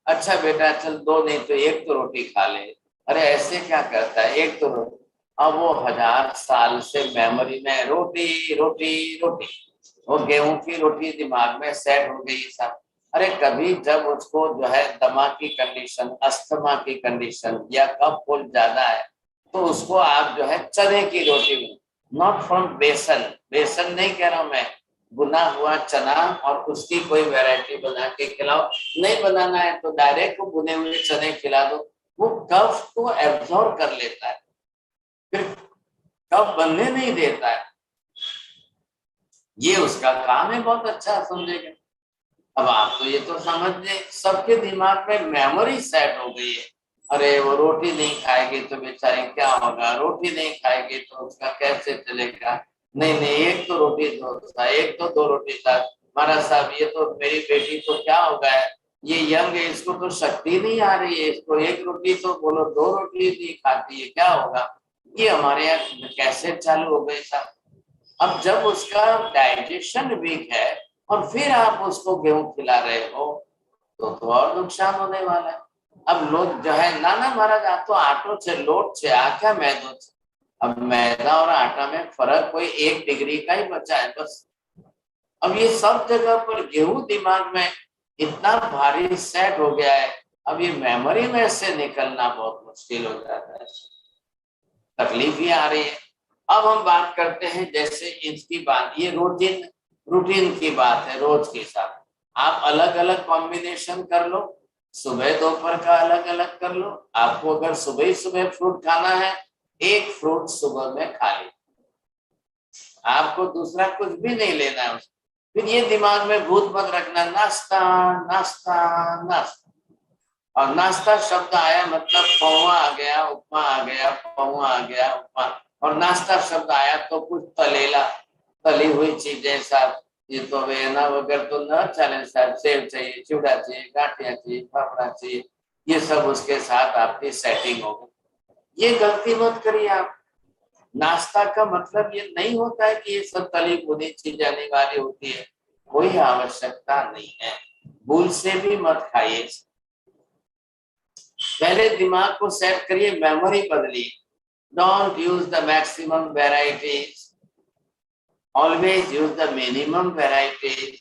अच्छा बेटा चल दो नहीं तो एक तो रोटी खा ले। अरे ऐसे क्या करता है, एक तो रोटी। अब वो 1000 साल से मेमोरी में रोटी रोटी रोटी, वो गेहूं की रोटी दिमाग में सेट हो गई सब। अरे कभी जब उसको जो है दमा की कंडीशन, अस्थमा की कंडीशन या कफ कोल्ड ज्यादा है, तो उसको आप जो है चने की रोटी, नॉट फ्रॉम बेसन, बेसन नहीं कह रहा हूं मैं, भुना हुआ चना और उसकी कोई वैरायटी बना के खिलाओ। नहीं बनाना है तो डायरेक्ट भुने हुए चने खिला दो, वो कफ को एब्जॉर्ब कर लेता है, फिर कफ बनने नहीं देता है। ये उसका काम है, बहुत अच्छा समझेगा। अब आप तो ये तो समझ लें, सबके दिमाग में मेमोरी सेट हो गई है। अरे वो रोटी नहीं खाएगी तो बेचारी क्या होगा, रोटी नहीं खाएगी तो उसका कैसे चलेगा। नहीं नहीं, एक तो रोटी दो, एक तो दो रोटी था महाराज साहब, ये तो मेरी बेटी तो क्या हो गया है, ये यंग है, इसको तो शक्ति नहीं आ रही है, इसको एक रोटी तो बोलो, दो रोटी नहीं खाती है, क्या होगा। ये हमारे यहाँ कैसे चालू हो गए साहब। अब जब उसका डाइजेशन वीक है और फिर आप उसको गेहूं खिला रहे हो तो और नुकसान होने वाला है। अब लोग जो है ना ना महाराज आप तो आटो से लोट से आ क्या मैदो से। अब मैदा और आटा में फर्क कोई 1 डिग्री का ही बचा है बस। अब ये सब जगह पर गेहूं दिमाग में इतना भारी सेट हो गया है, अब ये मेमोरी में से निकलना बहुत मुश्किल हो जाता है, तकलीफ ही आ रही है। अब हम बात करते हैं जैसे इसकी बात, ये रूटीन रूटीन की बात है, रोज के साथ आप अलग अलग कॉम्बिनेशन कर लो, सुबह दोपहर का अलग अलग कर लो। आपको अगर सुबह ही सुबह फ्रूट खाना है, एक फ्रूट सुबह में खा ली, आपको दूसरा कुछ भी नहीं लेना है। फिर ये दिमाग में भूत मत रखना नाश्ता नाश्ता नाश्ता, और नाश्ता शब्द आया मतलब पोहा आ गया, उपमा आ गया, पोहा आ गया, उपमा, और नाश्ता शब्द आया तो कुछ तलेला, तली हुई चीजें साहब, ये तो वेना वगैरह तो न चले साहब, सेब चाहिए, चिवड़ा चाहिए, गाठिया चाहिए, फाफड़ा चाहिए, ये सब उसके साथ आपकी सेटिंग होगी। ये गलती मत करिए आप। नाश्ता का मतलब ये नहीं होता है कि ये सब तली भुनी चीजें अनिवार्य होती है, कोई आवश्यकता नहीं है, भूल से भी मत खाइए। पहले दिमाग को सेट करिए, मेमोरी बदलिए। Don't use the maximum varieties, always use the minimum varieties.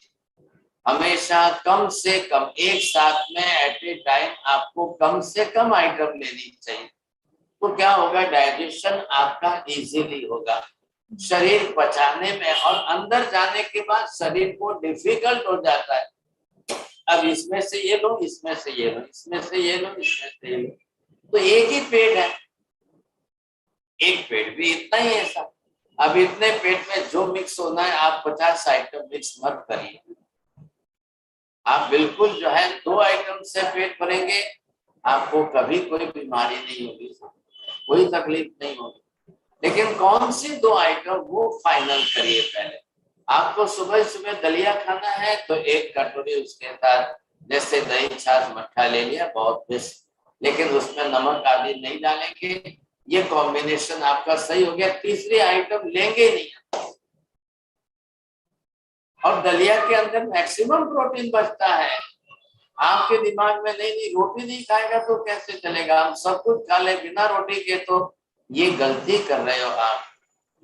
हमेशा कम से कम, एक साथ में एट ए टाइम आपको कम से कम आइटम लेनी चाहिए, तो क्या होगा, डाइजेशन आपका इजीली होगा, शरीर पचाने में, और अंदर जाने के बाद शरीर को डिफिकल्ट हो जाता है। अब इसमें से ये लो, इसमें से ये लो, इसमें से ये लो, इसमें से ये लो, तो एक ही पेट है, एक पेट भी इतना ही है सब। अब इतने पेट में जो मिक्स होना है, आप 50 आइटम मिक्स मत करिए। आप बिल्कुल जो है 2 आइटम से पेट भरेंगे, आपको कभी कोई बीमारी नहीं होगी, कोई तकलीफ नहीं होगी। लेकिन कौन सी 2 आइटम वो फाइनल करिए पहले। आपको सुबह सुबह दलिया खाना है तो 1 कटोरी उसके साथ जैसे दही छाछ मट्ठा ले लिया, बहुत बेस्ट, लेकिन उसमें नमक आदि नहीं डालेंगे, ये कॉम्बिनेशन आपका सही हो गया। तीसरी आइटम लेंगे नहीं, और दलिया के अंदर मैक्सिमम प्रोटीन बचता है। आपके दिमाग में नहीं नहीं रोटी नहीं खाएगा तो कैसे चलेगा, हम सब कुछ खा ले बिना रोटी के, तो ये गलती कर रहे हो आप।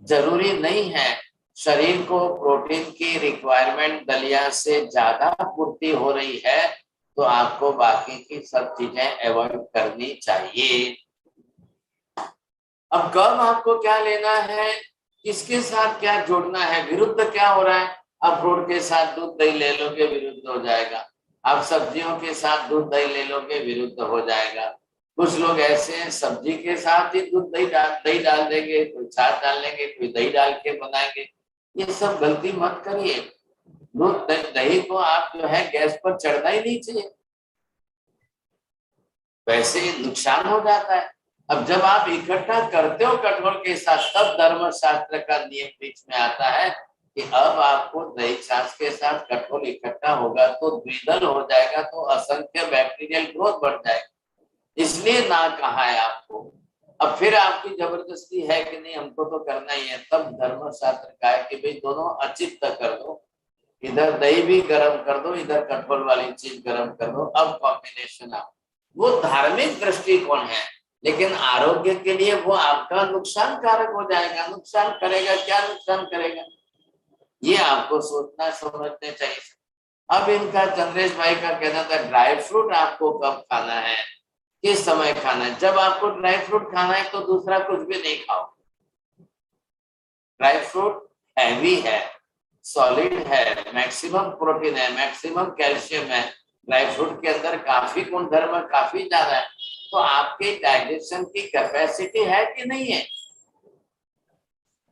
जरूरी नहीं है, शरीर को प्रोटीन की रिक्वायरमेंट दलिया से ज्यादा पूर्ति हो रही है तो आपको बाकी की सब चीजें अवॉइड करनी चाहिए। अब कब आपको क्या लेना है, किसके साथ क्या जोड़ना है, विरुद्ध क्या हो रहा है। अब फ्रूट के साथ दूध दही ले लोगे, विरुद्ध हो जाएगा। आप सब्जियों के साथ दूध दही ले लोगे, विरुद्ध हो जाएगा। कुछ लोग ऐसे हैं सब्जी के साथ ही दूध दही डाल देंगे, कोई छाछ डाल लेंगे, कोई दही डाल के बनाएंगे। ये सब गलती मत करिए। दूध दही को आप जो है गैस पर चढ़ना ही नहीं चाहिए, वैसे नुकसान हो जाता है। अब जब आप इकट्ठा करते हो कठोर के साथ, तब धर्मशास्त्र का नियम बीच में आता है कि अब आपको दही छाछ के साथ कठोल इकट्ठा होगा तो द्विदल हो जाएगा, तो असंख्य बैक्टीरियल ग्रोथ बढ़ जाएगी, इसलिए ना कहा है आपको। अब फिर आपकी जबरदस्ती है कि नहीं हमको तो करना ही है, तब धर्मशास्त्र का है कि भाई दोनों अचित कर दो, इधर दही भी गर्म कर दो, इधर कठोल वाली चीज गर्म कर दो, अब कॉम्बिनेशन आप। वो धार्मिक दृष्टिकोण है, लेकिन आरोग्य के लिए वो आपका नुकसान कारक हो जाएगा। नुकसान करेगा, क्या नुकसान करेगा, ये आपको सोचना समझने चाहिए। अब इनका चंद्रेश भाई का कहना था ड्राई फ्रूट आपको कब खाना है, किस समय खाना है। जब आपको ड्राई फ्रूट खाना है तो दूसरा कुछ भी नहीं खाओ। ड्राई फ्रूट हैवी है, सॉलिड है, मैक्सिमम प्रोटीन है, मैक्सिमम कैल्शियम है, ड्राई फ्रूट के अंदर काफी गुणधर्म काफी ज्यादा है, तो आपके डाइजेशन की कैपेसिटी है कि नहीं है,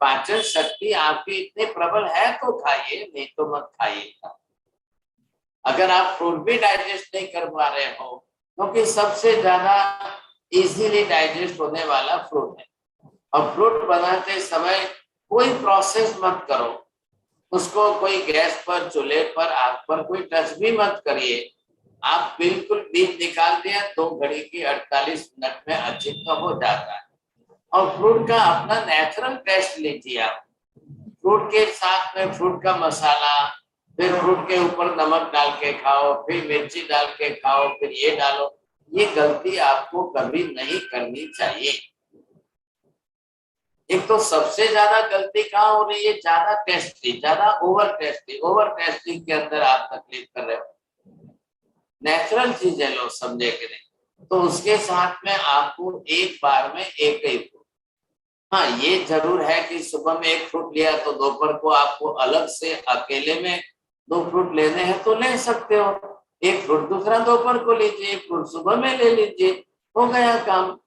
पाचन शक्ति आपकी इतनी प्रबल है तो खाइए, नहीं तो मत खाइए। अगर आप फ्रूट भी डाइजेस्ट नहीं कर पा रहे हो, क्योंकि सबसे ज्यादा इजीली डाइजेस्ट होने वाला फ्रूट है, और फ्रूट बनाते समय कोई प्रोसेस मत करो, उसको कोई गैस पर, चूल्हे पर, आग पर कोई टच भी मत करिए। आप बिल्कुल बीज निकाल दिया 2 घड़ी की 48 मिनट में अचित हो जाता है। और फ्रूट का अपना नेचुरल टेस्ट लीजिए आप, फ्रूट के साथ में फ्रूट का मसाला, फिर फ्रूट के ऊपर नमक डाल के खाओ, फिर मिर्ची डाल के खाओ, फिर ये डालो, ये गलती आपको कभी नहीं करनी चाहिए। एक तो सबसे ज्यादा गलती कहाँ हो रही है, ज्यादा टेस्टी, ज्यादा ओवर टेस्टी। ओवर टेस्टी के अंदर आप तकलीफ कर रहे हो। नेचुरल चीजें लो, समझे कि नहीं, तो उसके साथ में आपको एक बार में एक ही फ्रूट। हाँ, ये जरूर है कि सुबह में एक फ्रूट लिया तो दोपहर को आपको अलग से अकेले में 2 फ्रूट लेने हैं तो ले सकते हो। एक फ्रूट दूसरा दोपहर को लीजिए, एक फ्रूट सुबह में ले लीजिए, हो गया काम।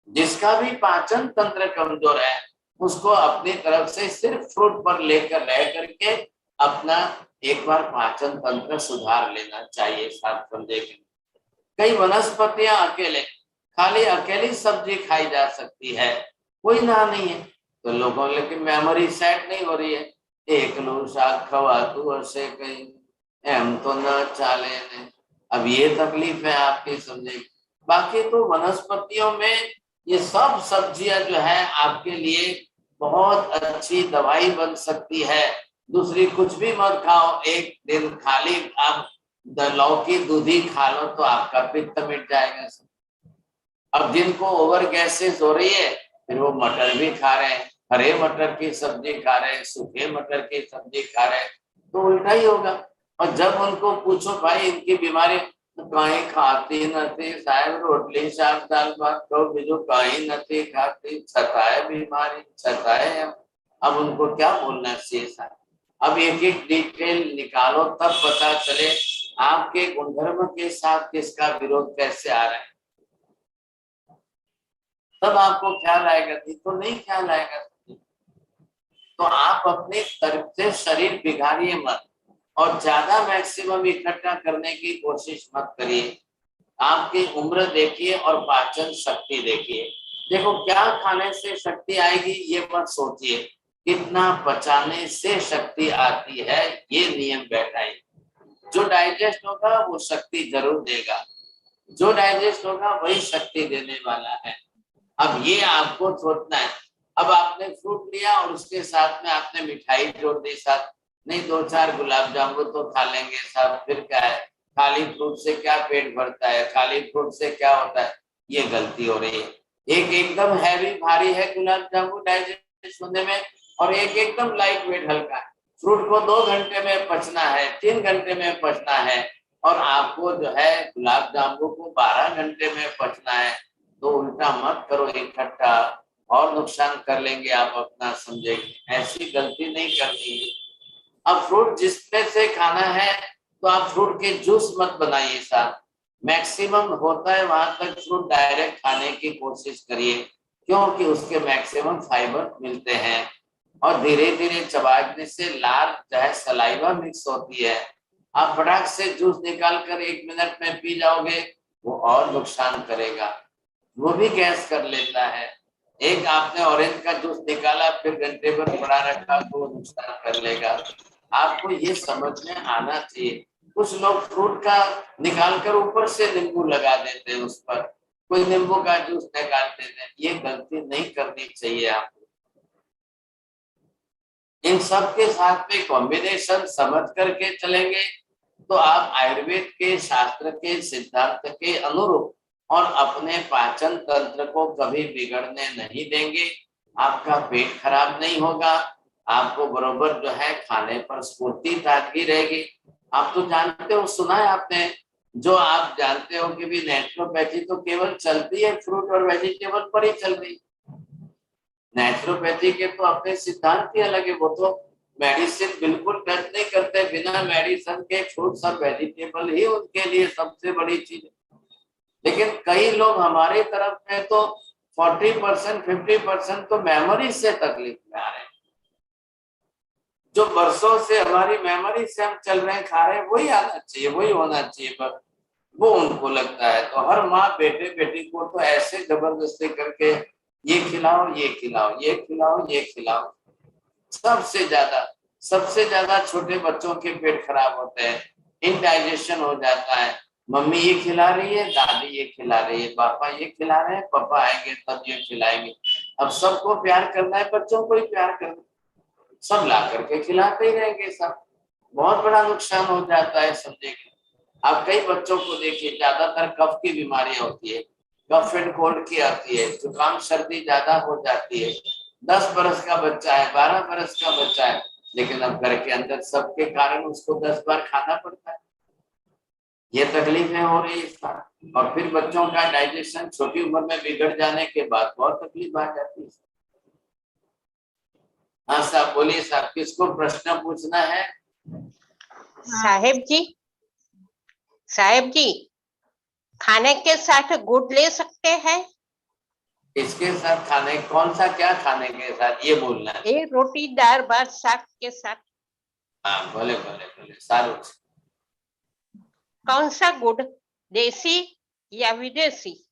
जिसका भी पाचन तंत्र कमजोर है उसको अपनी तरफ से सिर्फ फ्रूट पर लेकर रह करके अपना एक बार पाचन तंत्र सुधार लेना चाहिए। साथ समझे कि कई वनस्पतियां अकेले, खाली अकेली सब्जी खाई जा सकती है, कोई ना नहीं है, तो लोगों लेकिन मेमोरी सेट नहीं हो रही है। एक लो शाक खवा तू और से कहीं एम तो न चाले ने, अब ये तकलीफ है आपकी, समझे। बाकी तो वनस्पतियों में ये सब सब्जियां जो है आपके लिए बहुत अच्छी दवाई बन सकती है। दूसरी कुछ भी मत खाओ, एक दिन खाली आप लौकी दूधी खा लो तो आपका पित्त मिट जाएगा। अब जिनको ओवर गैसेस हो रही है फिर वो मटर भी खा रहे हैं, हरे मटर की सब्जी खा रहे हैं, सूखे मटर की सब्जी खा रहे हैं, तो उल्टा ही होगा। और जब उनको पूछो भाई इनकी बीमारी, तो कहीं खाती नहीं साहब, रोटली शाक दाल भात तो बीजू कहीं नहीं खाती, छताए बीमारी छताए। अब उनको क्या बोलना चाहिए साहब। अब एक एक डिटेल निकालो तब पता चले आपके गुणधर्म के साथ किसका विरोध कैसे आ रहा है, तब आपको ख्याल आएगा, तो नहीं ख्याल आएगा। तो आप अपने तरफ से शरीर बिगाड़िए मत, और ज्यादा मैक्सिमम इकट्ठा करने की कोशिश मत करिए। आपकी उम्र देखिए और पाचन शक्ति देखिए। देखो क्या खाने से शक्ति आएगी ये मत सोचिए, कितना पचाने से शक्ति आती है ये नियम बैठाइए। जो डाइजेस्ट होगा वो शक्ति जरूर देगा, जो डाइजेस्ट होगा वही शक्ति देने वाला है। अब ये आपको सोचना है। अब आपने फ्रूट लिया और उसके साथ में आपने मिठाई जोड़ दी साथ, नहीं 2-4 गुलाब जामुन तो खा लेंगे साथ, फिर क्या है, खाली फ्रूट से क्या पेट भरता है, खाली फ्रूट से क्या होता है, ये गलती हो रही है। एक एकदम हैवी भारी है गुलाब जामुन डाइजेस्ट होने में, और एक एकदम लाइट वेट हल्का है। फ्रूट को 2 घंटे में पचना है, 3 घंटे में पचना है, और आपको जो है गुलाब जामुन को 12 घंटे में पचना है, तो उल्टा मत करो इकट्ठा, और नुकसान कर लेंगे आप अपना, समझेंगे। ऐसी गलती नहीं करनी है। अब फ्रूट जिसमें से खाना है तो आप फ्रूट के जूस मत बनाइए साहब, मैक्सिमम होता है वहां तक फ्रूट डायरेक्ट खाने की कोशिश करिए, क्योंकि उसके मैक्सिमम फाइबर मिलते हैं, और धीरे धीरे चबाने से लार चाहे सलाइवा मिक्स होती है। आप फटाक से जूस निकाल कर 1 मिनट में पी जाओगे, वो और नुकसान करेगा, वो भी गैस कर लेता है। एक आपने ऑरेंज का जूस निकाला फिर घंटे भर पड़ा रखा तो वो नुकसान कर लेगा। आपको ये समझ में आना चाहिए। कुछ लोग फ्रूट का निकाल कर ऊपर से नींबू लगा देते हैं उस पर, कोई नींबू का जूस निकाल देते हैं, ये गलती नहीं करनी चाहिए आपको। इन सब के साथ में कॉम्बिनेशन समझ करके चलेंगे तो आप आयुर्वेद के शास्त्र के सिद्धांत के अनुरूप और अपने पाचन तंत्र को कभी बिगड़ने नहीं देंगे। आपका पेट खराब नहीं होगा, आपको बरोबर जो है खाने पर स्फूर्ति ताजगी रहेगी। आप तो जानते हो, सुना है आपने, जो आप जानते हो कि भी नेचुरोपैथी तो केवल चलती है फ्रूट और वेजिटेबल पर ही चल रही। नेचुरोपैथी के तो अपने सिद्धांत ही अलग है, वो तो मेडिसिन बिल्कुल टच नहीं करते, बिना मेडिसिन के फ्रूट्स और वेजिटेबल ही उनके लिए सबसे बड़ी चीज है। लेकिन कई लोग हमारे तरफ में तो 40% 50% तो मेमोरी से तकलीफ में आ रहे हैं। जो बरसों से हमारी मेमोरी से हम चल रहे हैं, खा रहे हैं, वही आना चाहिए, वही होना चाहिए, पर वो उनको लगता है। तो हर माँ बेटे बेटी को तो ऐसे जबरदस्ती करके ये खिलाओ, ये खिलाओ, ये खिलाओ, ये खिलाओ। सबसे ज्यादा छोटे बच्चों के पेट खराब होते हैं, इनडाइजेशन हो जाता है। मम्मी ये खिला रही है, दादी ये खिला रही है, पापा ये खिला रहे हैं, पापा आएंगे तब ये खिलाएंगे। अब सबको प्यार करना है, बच्चों को ही प्यार करना, सब ला करके खिलाते ही रहेंगे सब। बहुत बड़ा नुकसान हो जाता है समझे। आप कई बच्चों को देखिए, ज्यादातर कफ की बीमारियां होती है, कफ एंड कोल्ड की आती है, जुकाम सर्दी ज्यादा हो जाती है। 10 बरस का बच्चा है, 12 बरस का बच्चा है, लेकिन अब घर के अंदर सबके कारण उसको 10 बार खाना पड़ता है। ये तकलीफें हो रही है। और फिर बच्चों का डाइजेशन छोटी उम्र में बिगड़ जाने के बाद बहुत तकलीफ आ जाती है। हाँ साहब, बोलिए साहब, किसको प्रश्न पूछना है? साहेब जी खाने के साथ गुड़ ले सकते हैं? इसके साथ खाने, कौन सा क्या खाने के साथ ये बोलना है? ये रोटी दाल भात साग के साथ। हाँ बोले बोले बोले, सारू। कौन सा गुड़, देसी या विदेशी?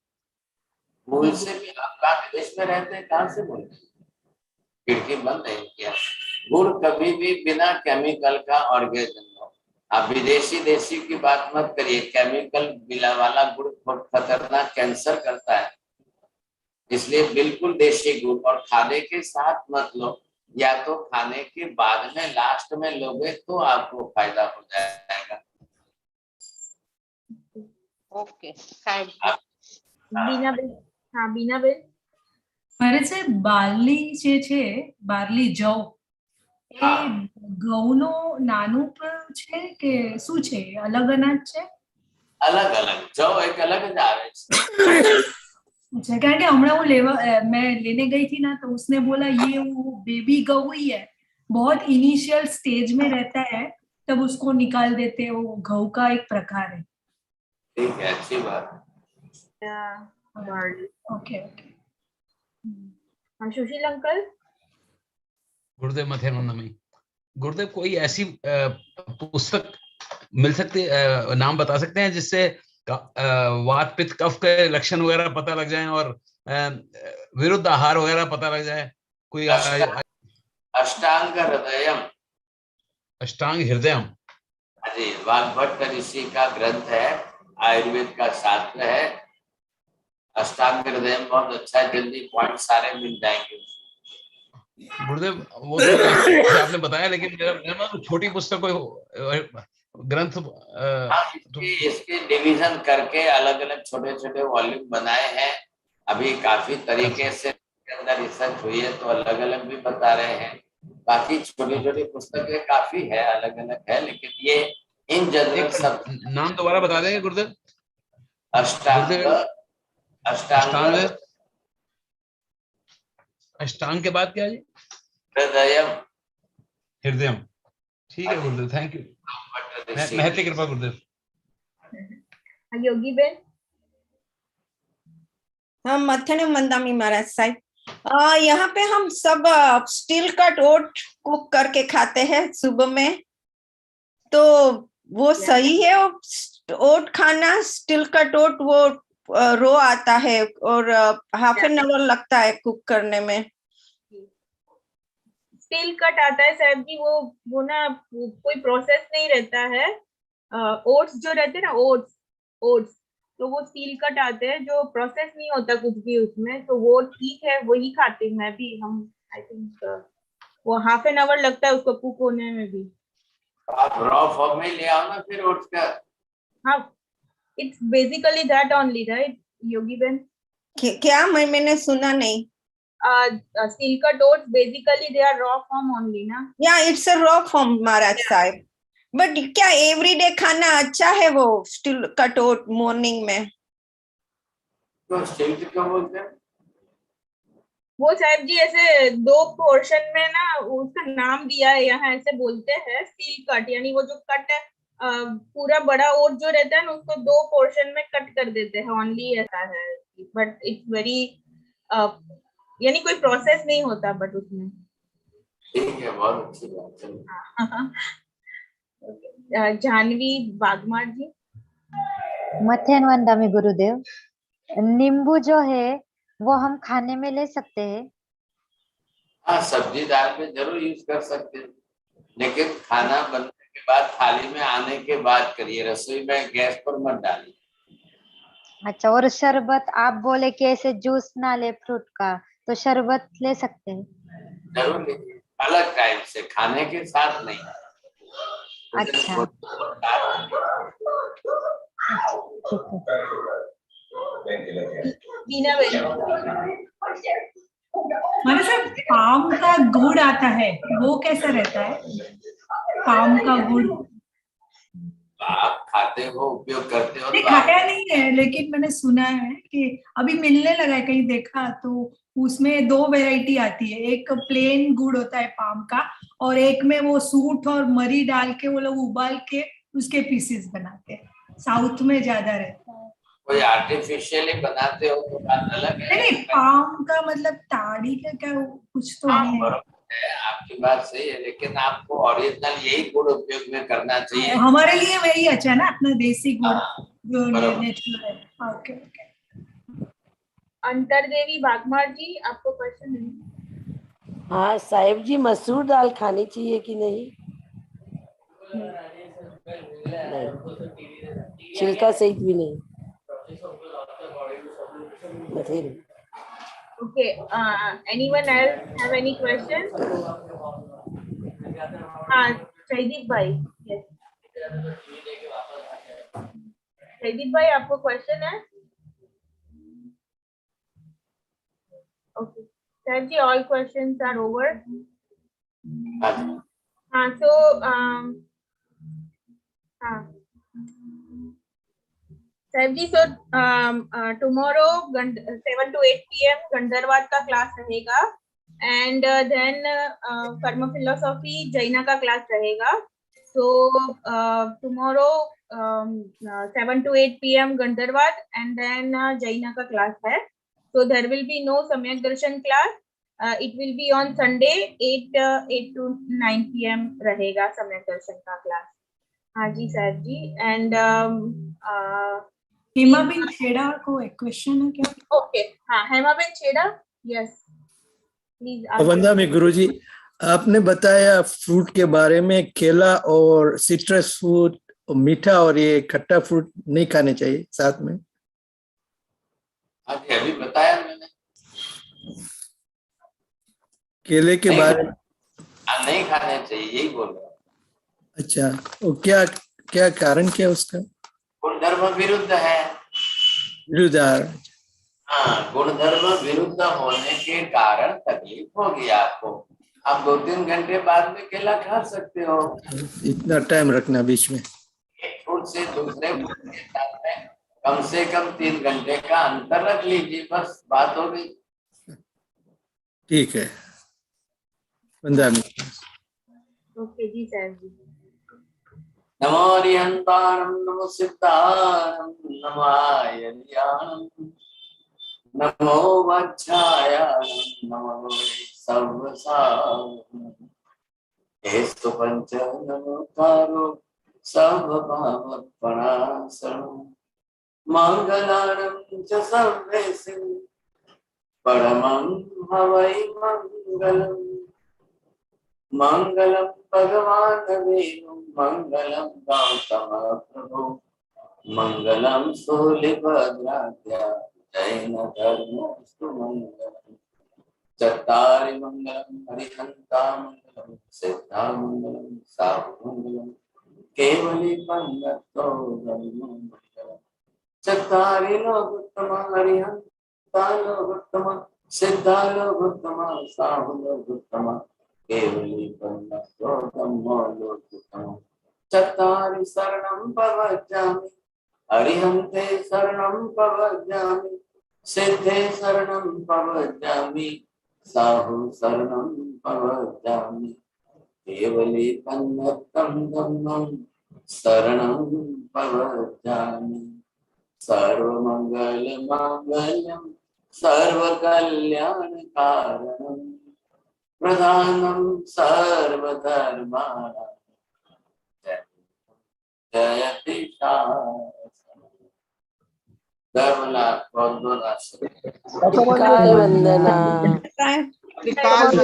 भूल से भी आप कहाँ विदेश में रहते हैं, कहाँ से बोलते हैं? खिड़की बंद है क्या? गुड़ कभी भी बिना केमिकल का ऑर्गेनिक हो। आप विदेशी देसी की बात मत करिए, केमिकल मिला वाला गुड़ बहुत खतरनाक कैंसर करता है। इसलिए बिल्कुल देसी गुड़, और खाने के साथ मत लो, या तो खाने के बाद में लास्ट में लोगे तो आपको फायदा हो जाएगा। ओके साहेब। બીનાબેન, હા બીનાબેન, મારે છે બાર્લી જે છે બાર્લી જવ એ ઘઉંનો નાનું છે કે શું છે, અલગ અનાજ છે? अलग अलग जौ एक अलग જ આવે છે। अच्छा, कारण कि हमारा वो मैं लेने गई थी ना, तो उसने बोला ये वो बेबी गऊ ही है, बहुत इनिशियल स्टेज में रहता है, तब उसको निकाल देते हैं, वो गऊ का एक प्रकार है। ठीक है, अच्छी बात। બાર્લી. Okay okay. હા સુશીલ અંકલ. गुरुदेव मथेरो नमी। गुरुदेव कोई ऐसी पुस्तक मिल सकती, नाम बता सकते हैं जिससे वात पित्त कफ के लक्षण वगैरह पता लग जाएं और विरुद्ध आहार वगैरह पता लग जाए? कोई अष्टांग हृदयम। अष्टांग हृदयम जी, वाग्भट ऋषि का ग्रंथ है, आयुर्वेद का शास्त्र है। अष्टांग हृदयम बहुत अच्छा है, जल्दी पॉइंट सारे मिल जाएंगे। गुरुदेव वो तो आपने बताया, लेकिन मेरा तो छोटी पुस्तक कोई ग्रंथ इसके डिवीजन करके अलग अलग छोटे छोटे वॉल्यूम बनाए हैं। अभी काफी तरीके से अंदर रिसर्च हुई है, तो अलग अलग भी बता रहे हैं। बाकी छोटी छोटी पुस्तकें काफी है, अलग अलग है, लेकिन ये इन जनरल सब। नाम दोबारा बता देंगे गुरुदेव? अष्टांग अष्टांग के बाद क्या है? हृदयम। हृदयम। ठीक है गुरुदेव, थैंक यू। महती कृपा गुरुदेव। योगीबेन. हाँ मथने मंदामी महाराज साहब, यहाँ पे हम सब स्टील कट ओट कुक करके खाते हैं सुबह में, तो वो सही है? ओट खाना, स्टील कट ओट, वो रो आता है और हाफ एन आवर लगता है कुक करने में। स्टील कट आता है साहब जी, वो ना कोई प्रोसेस नहीं रहता है। ओट्स जो रहते हैं ना, ओट्स तो वो स्टील कट आते हैं, जो प्रोसेस नहीं होता कुछ भी उसमें, तो वो ठीक है, वही खाते हैं मैं भी। हम आई थिंक वो हाफ एन आवर लगता है उसको कुक होने में भी। आप रॉ फॉर्म में ले आओ ना फिर ओट्स का। हाँ, it's basically that only, right Yogi ben? क्या मैंने सुना नहीं। Steel cut oats basically they are raw form only ना? या it's a raw form Maharaj sahab, but क्या एवरीडे खाना अच्छा है वो स्टील कट ओट मॉर्निंग में? तो स्टील क्यों बोलते हैं? वो साहब जी ऐसे 2 पोर्शन में ना उसका नाम दिया है, यहाँ ऐसे बोलते हैं स्टील कट, यानी वो जो कट है पूरा बड़ा ओट जो रहता है ना उसको 2 पोर्शन में कट कर देते हैं ओनली, ऐसा है। बट इट्स वेरी यानी कोई प्रोसेस नहीं होता बट उसमें। ठीक है, बहुत अच्छी बात है। जानवी बागमार जी। मथेन वंदामी गुरुदेव, नींबू जो है वो हम खाने में ले सकते हैं? हाँ, सब्जी दाल में जरूर यूज कर सकते हैं, लेकिन खाना बनने के बाद थाली में आने के बाद करिए, रसोई में गैस पर मत डालिए। अच्छा, और शरबत आप बोले कि ऐसे जूस ना ले फ्रूट का, तो शरबत ले सकते हैं? जरूर लीजिए, अलग टाइम से, खाने के साथ नहीं। अच्छा, बीना बेन। हमारे साथ पाम का गुड़ आता है, वो कैसा रहता है? पाम का गुड़ आप खाते हो, उपयोग करते हो नहीं, तो आप खाया नहीं है, लेकिन मैंने सुना है कि अभी मिलने लगा है, कहीं देखा तो उसमें 2 वैरायटी आती है। एक प्लेन गुड़ होता है पाम का, और एक में वो सूंठ और मरी डाल के वो लोग उबाल के उसके पीसेस बनाते हैं। साउथ में ज्यादा रहता है। कोई आर्टिफिशियली बनाते हो तो बात अलग है। नहीं, पाम का मतलब ताड़ी का क्या कुछ तो हाँ, है। बरोबर है, आपकी बात सही है, लेकिन आपको ओरिजिनल यही गुड़ उपयोग में करना चाहिए। हमारे लिए वही अच्छा है ना, अपना देसी गुड़ हाँ, जो बरोबर। नेचुरल है। Okay okay. अंतरदेवी बागमार जी, आपको क्वेश्चन है? हाँ साहिब जी, मसूर दाल खानी चाहिए कि नहीं? नहीं, छिलका सहित भी नहीं। बथेरे। Okay, anyone else have any question? Jaideep bhai, yes. Jaideep bhai, आपको क्वेश्चन है? Okay, sir ji, all questions are over. So साहब जी, so tomorrow 7 to 8 PM गंधर्वाद का क्लास रहेगा, एंड देन कर्म फिलोसॉफी जैना का क्लास रहेगा। So tomorrow 7 to 8 PM गंधर्वाद and then जैना का क्लास है। So there will be no सम्यक दर्शन class, it will be on Sunday 8 to 9 PM रहेगा सम्यक दर्शन का क्लास। हाँ जी साहब जी, एंड हेमा बिन छेड़ा को एक क्वेश्चन है क्या? ओके, हाँ हेमा बिन छेड़ा, यस प्लीज। वंदा में गुरुजी, आपने बताया फ्रूट के बारे में, केला और सिट्रस फ्रूट, मीठा और ये खट्टा फ्रूट नहीं खाने चाहिए साथ में। अभी अभी बताया मैंने, केले के बारे में नहीं खाने चाहिए, यही बोल रहा हूँ। अच्छा, वो क्या क्या कारण क्या उसका? गुणधर्म विरुद्ध है। विरुद्धार। हाँ, गुणधर्म विरुद्ध होने के कारण तकलीफ होगी आपको। आप 2-3 घंटे बाद में केला खा सकते हो। इतना टाइम रखना बीच में। एक फ्रूट से दूसरे फ्रूट के साथ में कम से कम 3 घंटे का अंतर रख लीजिए, बस बात हो गई। ठीक है, वंदा में। ओके जी सर जी। नमो अरिहंताणं नमो सिद्धाणं नमो आयर्याणं नमो वच्छायाणं नमो सर्वसारणं एस्तु पंच नमोकारो सर्वभावपणासनं मंगलानं च सर्वेषु परमं हवै मंगलम्। मंगलम भगवान विष्णु मंगलम गौतम प्रभु मंगलम शूलिभद्राद्या जैन धर्मस्तु मंगलम। चत्तारि मंगलम हरिहंता मंगलम सिद्धा मंगलम साहु मंगलम केवली पंडितो मंगलम। चत्तारि लोकोत्तम हरिहंता लोकोत्तम सिद्धा लोकोत्तम साहु लोकोत्तम केवली पंडितोत्तम। चत्तारि शरणं प्रवक्ष्यामि हरिहन्ते शरणं प्रवक्ष्यामि सिद्धे शरणं प्रवक्ष्यामि साहु शरणं प्रवक्ष्यामि केवली पंडितं शरणं प्रवक्ष्यामि। सर्वमंगल मांगल्यं सर्वकल्याणकारणं प्रधानं सर्वधर्माणां जयति शासनम्। धर्मलाल बहुत त्रिकाल वंदना। ત્રિકાલ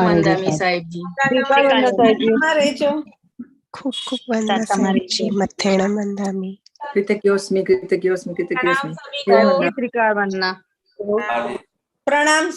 મંદામી સાહેબજી રહેજો. ખૂબ ખૂબ વંદના સાહેબજી મથેણા મંદામી कृतज्ञोस्मि कृतज्ञोस्मि कृतज्ञोस्मि प्रणाम सभी को। त्रिकाल वंदना। પ્રણામ